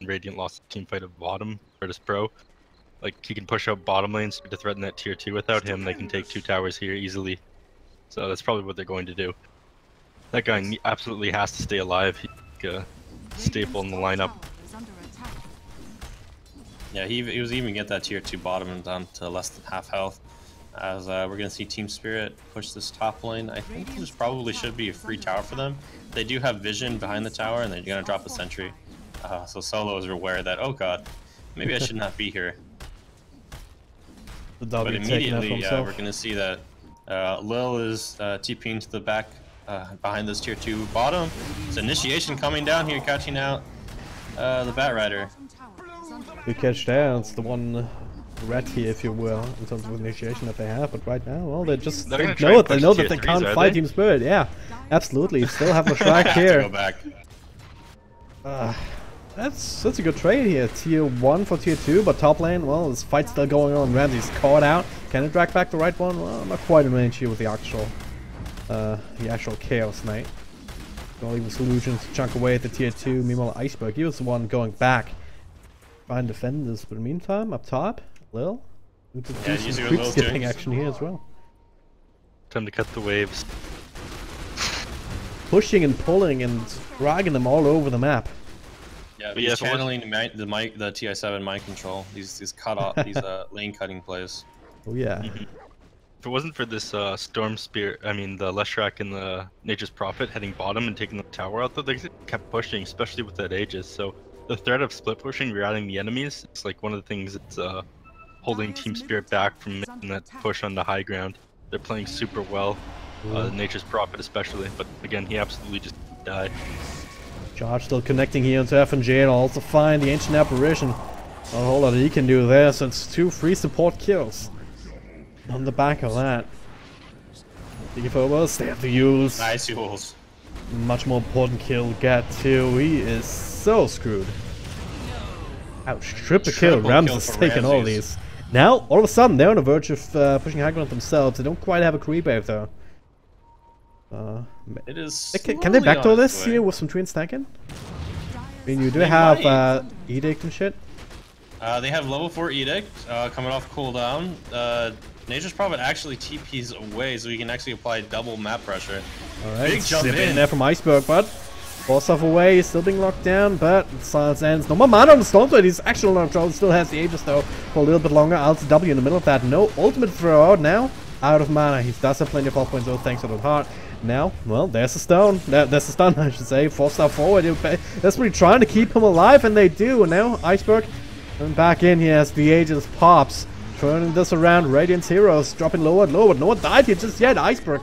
Radiant lost the team fight of bottom, Virtus.pro. Like, he can push out bottom lanes to threaten that tier 2. Without him, they can take 2 towers here easily. So that's probably what they're going to do. That guy absolutely has to stay alive. He's a staple in the lineup. Yeah, he was even get that tier 2 bottom and down to less than half health. As we're going to see Team Spirit push this top lane. I think there's probably should be a free tower for them. They do have vision behind the tower, and they're going to drop a sentry. So solos are aware that, oh god, maybe I should not be here. But immediately, we're going to see that Lil is TPing to the back behind this tier 2 bottom. It's initiation coming down here, catching out the Bat Rider. Good catch there. It's the one red here, if you will, in terms of initiation that they have. But right now, well, they just know it. They know that they can't fight Team Spirit. Yeah, absolutely. Still have the track here. Go back. That's a good trade here. Tier 1 for tier 2, but top lane, well, this fight's still going on. Ramsey's caught out. Can it drag back the right one? Well, not quite in range here with the actual Chaos Knight. Gonna leave the solutions to chunk away at the tier 2. Meanwhile, Iceberg, he was the one going back. Trying to defend this, but in the meantime, up top, Lil. Yeah, some creep skipping action here as well. Time to cut the waves. Pushing and pulling and dragging them all over the map. Yeah, but he's channeling the TI7 mind control. These cut off, these lane cutting plays. Oh yeah. If it wasn't for this Storm Spirit, I mean the Leshrac and the Nature's Prophet heading bottom and taking the tower out, though they kept pushing, especially with that Aegis. So the threat of split pushing, rerouting the enemies, it's like one of the things that's holding Team Spirit back from making that push on the high ground. They're playing super well, Nature's Prophet especially, but again, he absolutely just died. Charge still connecting here into F&J, and also find the Ancient Apparition. Not a whole lot he can do there, so it's 2 free support kills. On the back of that. Thinking forward, they have to use. Nice use. Much more important kill, get 2. He is so screwed. Ouch, triple kill. Rams is taking all these. Now, all of a sudden, they're on the verge of pushing high ground themselves. They don't quite have a creep wave though. It is. Can they backdoor this here with some Treant stacking? I mean, you do have Edict and shit. They have level 4 Edict coming off cooldown. Nature's Prophet actually TPs away, so he can actually apply double map pressure. Alright, big jump in there from Iceberg, but falls off away. He's still being locked down, but silence ends. No more mana on the Storm Blade. He's actually on control. Still has the Aegis though for a little bit longer. Alt W in the middle of that. No ultimate throw out now. Out of mana. He does have plenty of 4.0 thanks to the heart. Now, well, there's a stone. There's a stun, I should say. 4-star forward. They're desperately trying to keep him alive, and they do. And now, Iceberg coming back in here as the Aegis pops. Turning this around. Radiant's heroes dropping lower and lower. No one died here just yet. Iceberg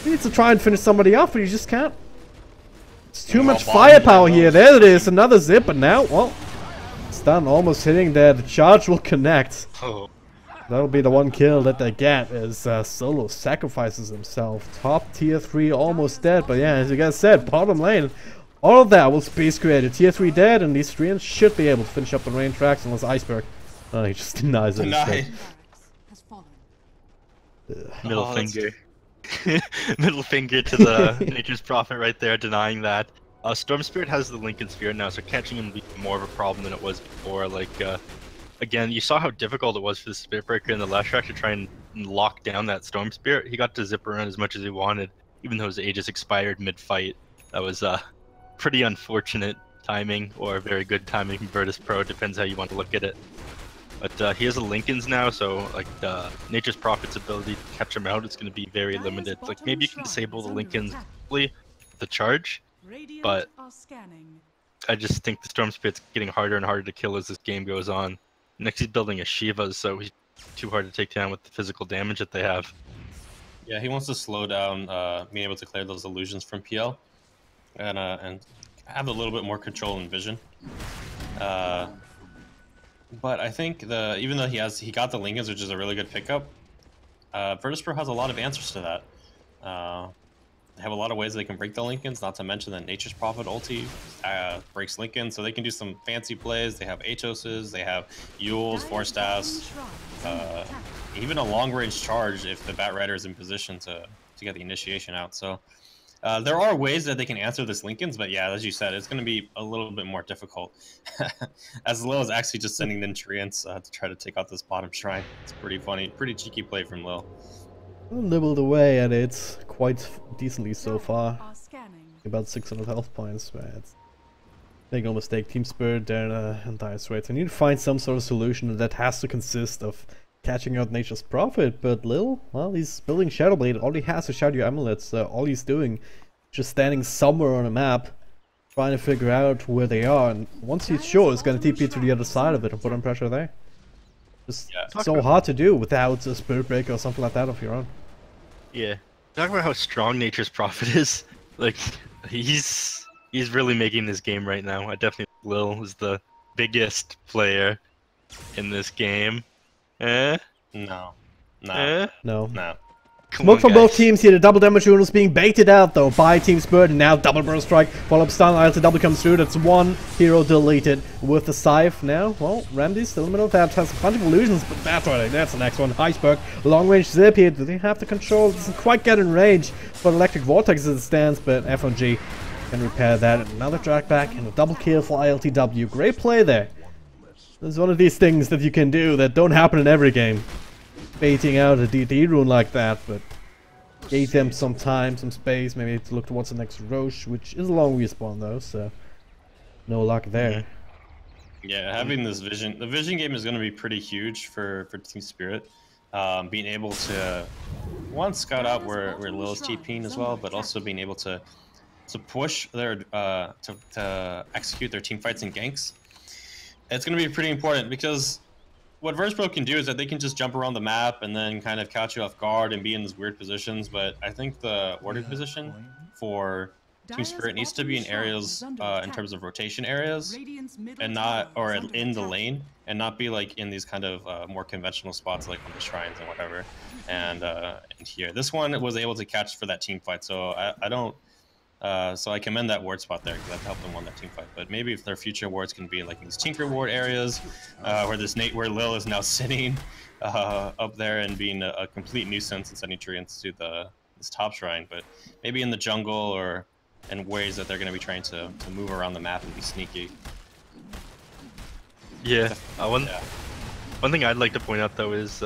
needs to try and finish somebody off, but he just can't. It's too much firepower here. There it is. Another zip, and now, well, stun almost hitting there. The charge will connect. Oh. That'll be the one kill that they get as Solo sacrifices himself. Top tier 3 almost dead, but yeah, as you guys said, bottom lane, all of that will space created. Tier 3 dead, and these Treants should be able to finish up the rain tracks unless Iceberg. Oh, he just denies it. Middle finger. Middle finger to the Nature's Prophet right there, denying that. Storm Spirit has the Lincoln Spirit now, so catching him will be more of a problem than it was before. Like, again, you saw how difficult it was for the Spirit Breaker and the Leshrac to try and lock down that Storm Spirit. He got to zip around as much as he wanted, even though his Aegis expired mid-fight. That was pretty unfortunate timing, or very good timing from Virtus.pro, depends how you want to look at it. But he has the Lincolns now, so like Nature's Prophet's ability to catch him out is going to be very limited. Like maybe you can disable the Lincolns with the charge, but I just think the Storm Spirit's getting harder and harder to kill as this game goes on. Next he's building a Shiva, so he's too hard to take down with the physical damage that they have. Yeah, he wants to slow down being able to clear those illusions from PL and have a little bit more control and vision. But I think even though he got the Lincolns, which is a really good pickup, Virtus.pro has a lot of answers to that. They have a lot of ways they can break the Lincolns, not to mention that Nature's Prophet ulti breaks Lincoln, so they can do some fancy plays. They have Atoses, they have Yules, Force Staffs, even a long-range charge if the Bat Rider is in position to get the initiation out. So there are ways that they can answer this Lincolns, but yeah, as you said, it's going to be a little bit more difficult. As Lil is actually just sending in treants to try to take out this bottom shrine. It's pretty funny, pretty cheeky play from Lil. Nibbled away at it quite decently so far. Are scanning. About 600 health points, but it's make no mistake, Team Spirit, they're in dire straits. I need to find some sort of solution that has to consist of catching out Nature's Prophet, but Lil, well, he's building Shadowblade, all he has is Shadow Amulets, all he's doing, just standing somewhere on a map, trying to figure out where they are, and once he's sure, he's gonna TP to the other side of it and put on pressure there. Just so hard to do without a Spirit Breaker or something like that of your own. Yeah. Talk about how strong Nature's Prophet is. Like, he's really making this game right now. I definitely think Lil is the biggest player in this game. No. No. No. Come Smoke on, from both guys. teams here. The double damage unit is being baited out though by Team Spirit, and now double burst strike. Follow up stun, as the double comes through. That's one hero deleted with the scythe now. Well, Ramsey still in the middle of that, has a bunch of illusions, but that's the next one. Iceberg, long range zip here. Do they have the control? Doesn't quite get in range for electric vortex as it stands, but FNG can repair that. Another drag back and a double kill for ILTW. Great play there. There's one of these things that you can do that don't happen in every game. Baiting out a DD rune like that, but gave them some time, some space, maybe to look towards the next Roche, which is a long respawn though, so no luck there. Yeah, having this vision, the vision game is going to be pretty huge for Team Spirit. Being able to, one, scout out where Lil is TPing as well, but also being able to push their, to execute their team fights and ganks. It's going to be pretty important because what Virtus.pro can do is that they can just jump around the map and then kind of catch you off guard and be in these weird positions, but I think the ordered position for Team Spirit needs to be in areas in terms of rotation areas and not, or in the lane, and not be like in these kind of more conventional spots like on the shrines and whatever. And here, this one was able to catch for that team fight, so I don't. So I commend that ward spot there because that helped them win that team fight. But maybe if their future wards can be like in these Tinker ward areas, where Lil is now sitting up there and being a complete nuisance and sending treants to this top shrine. But maybe in the jungle or in ways that they're going to be trying to move around the map and be sneaky. Yeah. One thing I'd like to point out though is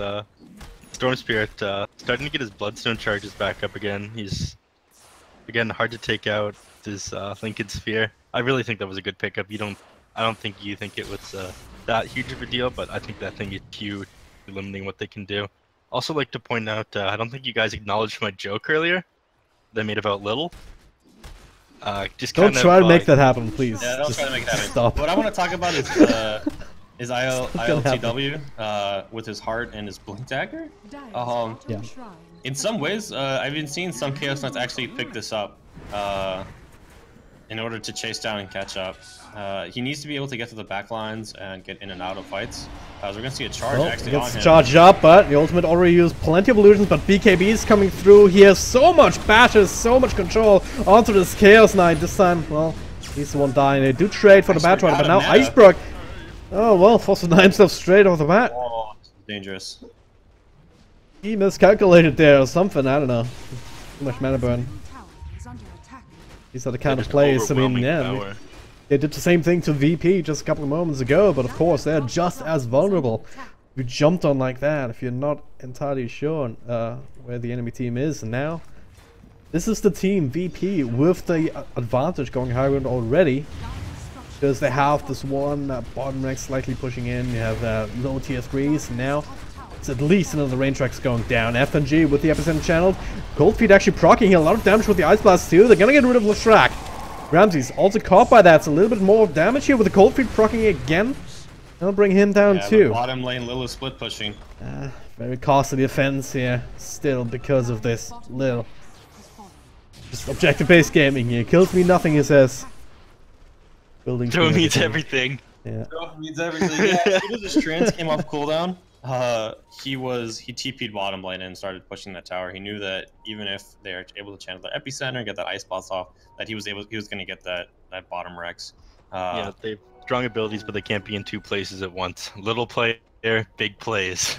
Storm Spirit starting to get his Bloodstone charges back up again. He's again hard to take out this Lincoln Sphere. I really think that was a good pickup. I don't think you think it was that huge of a deal, but I think that thing is huge, limiting what they can do. Also like to point out, I don't think you guys acknowledged my joke earlier that I made about Little. Just don't try to make that happen, please. Yeah, don't try to make that happen. Stop. What I want to talk about is ILTW with his heart and his blink dagger. Yeah. In some ways, I've been seeing some Chaos Knights actually pick this up in order to chase down and catch up. He needs to be able to get to the back lines and get in and out of fights. So we're going to see a charge actually on him. Gets charged up, but the ultimate already used plenty of illusions, but BKB is coming through. He has so much bashes, so much control onto this Chaos Knight. This time, well, he's the one dying. They do trade for the Bat Rider, but now Iceberg. Oh, well, forced to deny himself straight off the bat. Oh, dangerous. He miscalculated there or something, I don't know. Too much mana burn. These are the kind of plays, I mean, yeah. They did the same thing to VP just a couple of moments ago, but of course, they're just as vulnerable. You jumped on like that if you're not entirely sure where the enemy team is. And now, this is the team VP with the advantage going high ground already. Because they have this one bottom rank slightly pushing in. You have low tier 3s, and now it's at least another range tracks going down. FNG with the epicenter channeled. Cold Feet actually proccing a lot of damage with the Ice Blast too. They're gonna get rid of Lashrak. Ramsey's also caught by that. It's a little bit more damage here with the Cold Feet proccing again. I'll bring him down Yeah, too. the bottom lane, Lil is split pushing. Very costly offense here, still because of this Lil. Just objective-based gaming here. Kills me nothing, he says. Building Joe means everything. Yeah. Means everything. Yeah, as soon as his trance came off cooldown, he TP'd bottom lane and started pushing that tower. He knew that even if they're able to channel their epicenter and get that ice boss off, that he was going to get that bottom Rex. Yeah, they've strong abilities, but they can't be in two places at once. Little player, big plays.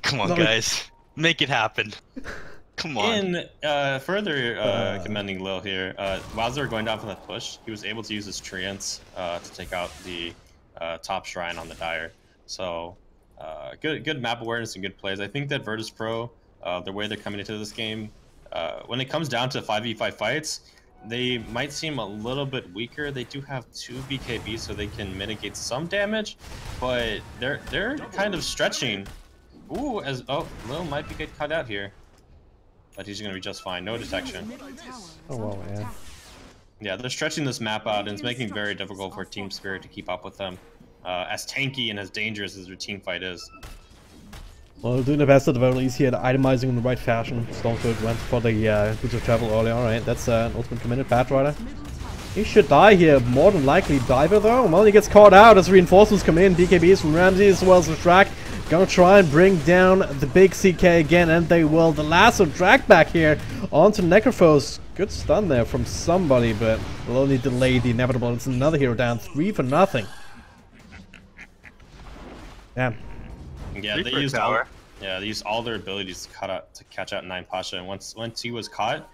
Come on, guys, make it happen. Come on. In further commending Lil here, while they were going down from that push, he was able to use his treants to take out the top shrine on the Dire. So good map awareness and good plays. I think that Virtus.pro, the way they're coming into this game, when it comes down to 5v5 fights, they might seem a little bit weaker. They do have 2 BKBs, so they can mitigate some damage, but they're kind of stretching. Ooh, Lil might get cut out here. But he's going to be just fine. No detection. Oh, well, yeah. Yeah, they're stretching this map out, and it's making it very difficult for Team Spirit to keep up with them. As tanky and as dangerous as their team fight is. Well, doing the best at the very least here, itemizing in the right fashion. Stormcloak went for the boots of travel early. Alright, that's an ultimate committed Batrider. He should die here, more than likely. Diver though, well, he gets caught out as reinforcements come in. BKBs from Ramsey as well as the track. Gonna try and bring down the big CK again, and they will. The lasso drag back here onto Necrophos. Good stun there from somebody, but will only delay the inevitable. It's another hero down, 3 for nothing. Damn. Yeah, they used all their abilities to catch out 9 Pasha, and once he was caught,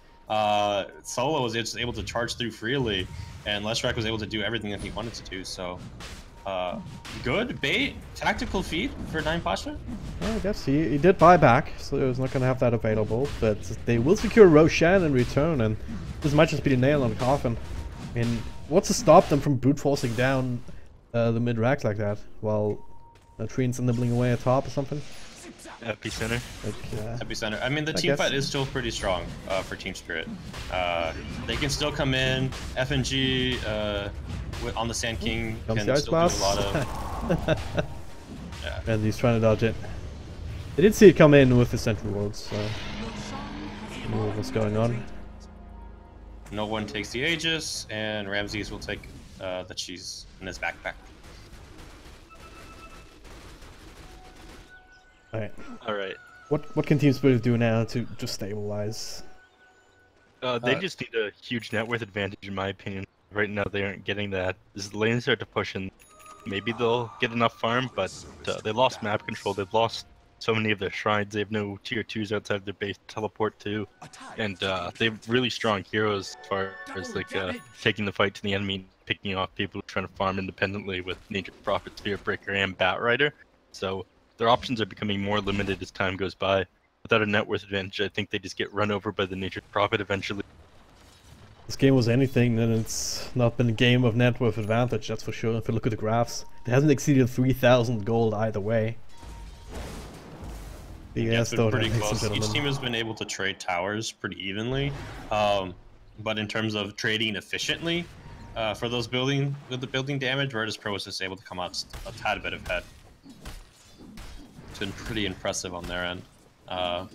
Solo was just able to charge through freely, and Leshrac was able to do everything that he wanted to do. So. Good bait, tactical feed for 9 Pasha. Well, I guess he did buy back, so he's not going to have that available, but they will secure Roshan in return, and this might just be the nail on the coffin. I mean, what's to stop them from brute forcing down the mid-racks like that, while treants are nibbling away at top or something? Epicenter. Epicenter. I mean, the team fight is still pretty strong for Team Spirit. They can still come in. FNG on the Sand King can still do a lot of... Yeah. And he's trying to dodge it. They did see it come in with the Sentry Wards, so... I know what's going on. No one takes the Aegis, and Ramses will take the cheese in his backpack. Alright. What can Team Spirit do now to just stabilize? They just need a huge net worth advantage, in my opinion. Right now, they aren't getting that. As the lanes start to push in, maybe they'll get enough farm, but they lost map control. They've lost so many of their shrines. They have no tier 2s outside their base to teleport to, and they have really strong heroes as far as like taking the fight to the enemy, picking off people who are trying to farm independently with Nature's Prophet, Spirit Breaker, and Batrider. So their options are becoming more limited as time goes by. Without a net worth advantage, I think they just get run over by the Nature's Prophet eventually. This game was anything, then it's not been a game of net worth advantage, that's for sure. If you look at the graphs, it hasn't exceeded 3,000 gold either way. Yeah, it's been pretty close. Each team has been able to trade towers pretty evenly, but in terms of trading efficiently, for those building damage, Virtus.pro was just able to come out a tad bit ahead. It's been pretty impressive on their end. An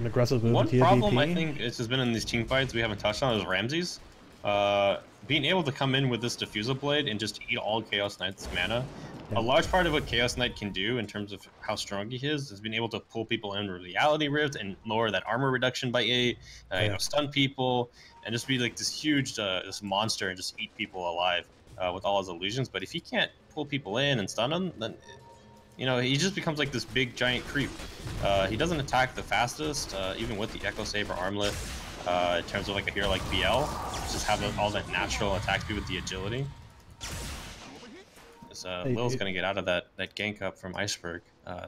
aggressive move. One problem I think has been in these team fights we haven't touched on is Ramses. Being able to come in with this Diffusal Blade and just eat all Chaos Knight's mana. Yeah. A large part of what Chaos Knight can do in terms of how strong he is being able to pull people in with Reality Rift and lower that armor reduction by 8, you know, stun people, and just be like this huge this monster and just eat people alive with all his illusions. But if he can't pull people in and stun them, then you know, he just becomes like this big giant creep. He doesn't attack the fastest, even with the Echo Saber armlet. In terms of like a hero like BL, just have all that natural attack speed with the agility. Lil's gonna get out of that gank up from Iceberg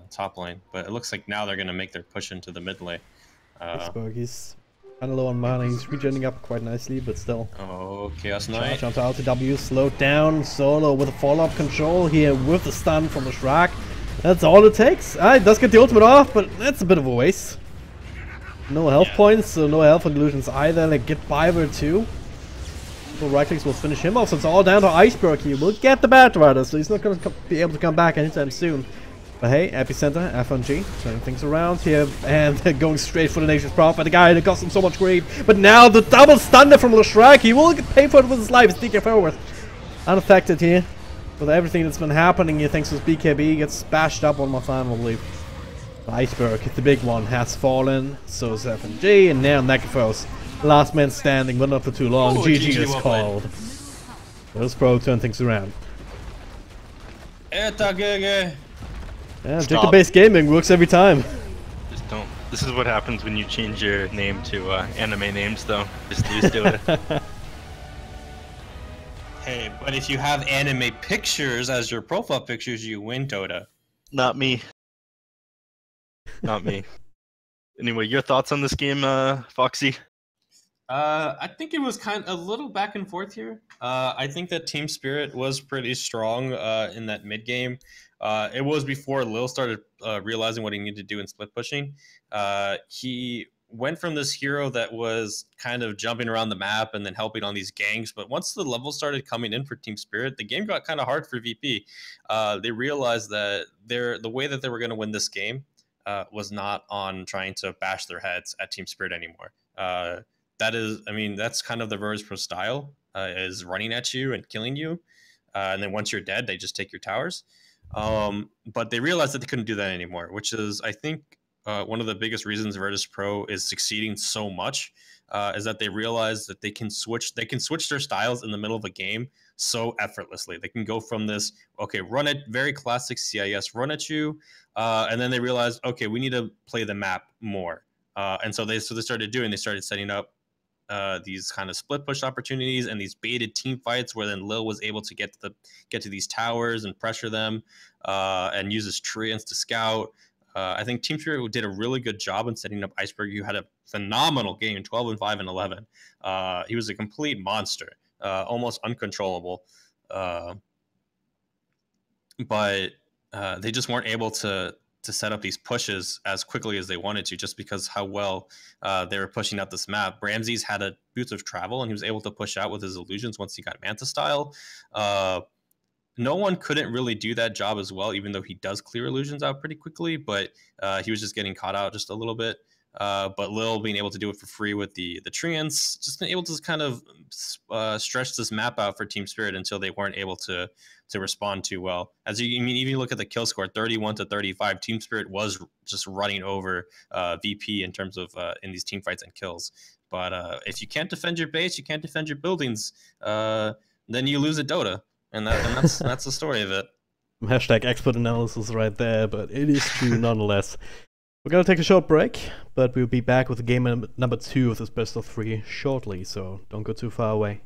top lane, but it looks like now they're gonna make their push into the mid lane. Iceberg, he's kind of low on mana. He's regenerating up quite nicely, but still. Oh, Chaos Knight. Charge onto LTW, slowed down. Solo with a follow-up control here with the stun from the Shrek. That's all it takes. It does get the ultimate off, but that's a bit of a waste. No health points, so no health illusions either. Like, get by with 2. Well, right clicks will finish him off, so it's all down to Iceberg. He will get the Bat Rider, so he's not going to be able to come back anytime soon. But hey, Epicenter, FNG, turning things around here, and they're going straight for the Nation's Prophet, the guy that cost him so much grief. But now the double stunner from Leshrac, he will pay for it with his life. It's DK forward. Unaffected here. With everything that's been happening here, thanks to his BKB, gets bashed up one more time, I believe. Iceberg, the big one, has fallen. So is FNG, and now Nekafos. Last man standing, but not for too long. Ooh, GG GG is called. Virtus.pro turn things around. Yeah, Jacob-based gaming works every time. Just don't. This is what happens when you change your name to anime names, though. Just lose to it. Hey, but if you have anime pictures as your profile pictures, you win, Dota. Not me. Not me. Anyway, your thoughts on this game, Foxy? I think it was kind of a little back and forth here. I think that Team Spirit was pretty strong in that mid game. It was before Lil started realizing what he needed to do in split pushing. He went from this hero that was kind of jumping around the map and then helping on these ganks. But once the levels started coming in for Team Spirit, the game got kind of hard for VP. They realized that the way that they were going to win this game was not on trying to bash their heads at Team Spirit anymore. That is, I mean, that's kind of the Virtus.pro style, is running at you and killing you. And then once you're dead, they just take your towers. But they realized that they couldn't do that anymore, which is, I think, one of the biggest reasons Virtus.pro is succeeding so much, is that they realize that they can switch their styles in the middle of a game so effortlessly. They can go from this, okay, run it, very classic CIS, run at you, and then they realize, okay, we need to play the map more. And so they started setting up these kind of split push opportunities and these baited team fights where then Lil was able to get to these towers and pressure them and use his treants to scout. I think Team Spirit did a really good job in setting up Iceberg. You had a phenomenal game, 12 and 5 and 11. He was a complete monster, almost uncontrollable. But they just weren't able to set up these pushes as quickly as they wanted to, just because how well they were pushing out this map. Ramses had a boost of travel, and he was able to push out with his illusions once he got Manta style. No one couldn't really do that job as well, even though he does clear illusions out pretty quickly, but he was just getting caught out just a little bit. But Lil being able to do it for free with the treants, just been able to kind of stretch this map out for Team Spirit until they weren't able to respond too well. As you, I mean, even look at the kill score, 31-35, Team Spirit was just running over VP in terms of in these team fights and kills. But if you can't defend your base, you can't defend your buildings, then you lose at Dota. And that's the story of it. Hashtag expert analysis right there, but it is true nonetheless. We're gonna take a short break, but we'll be back with game number 2 of this best of 3 shortly, so don't go too far away.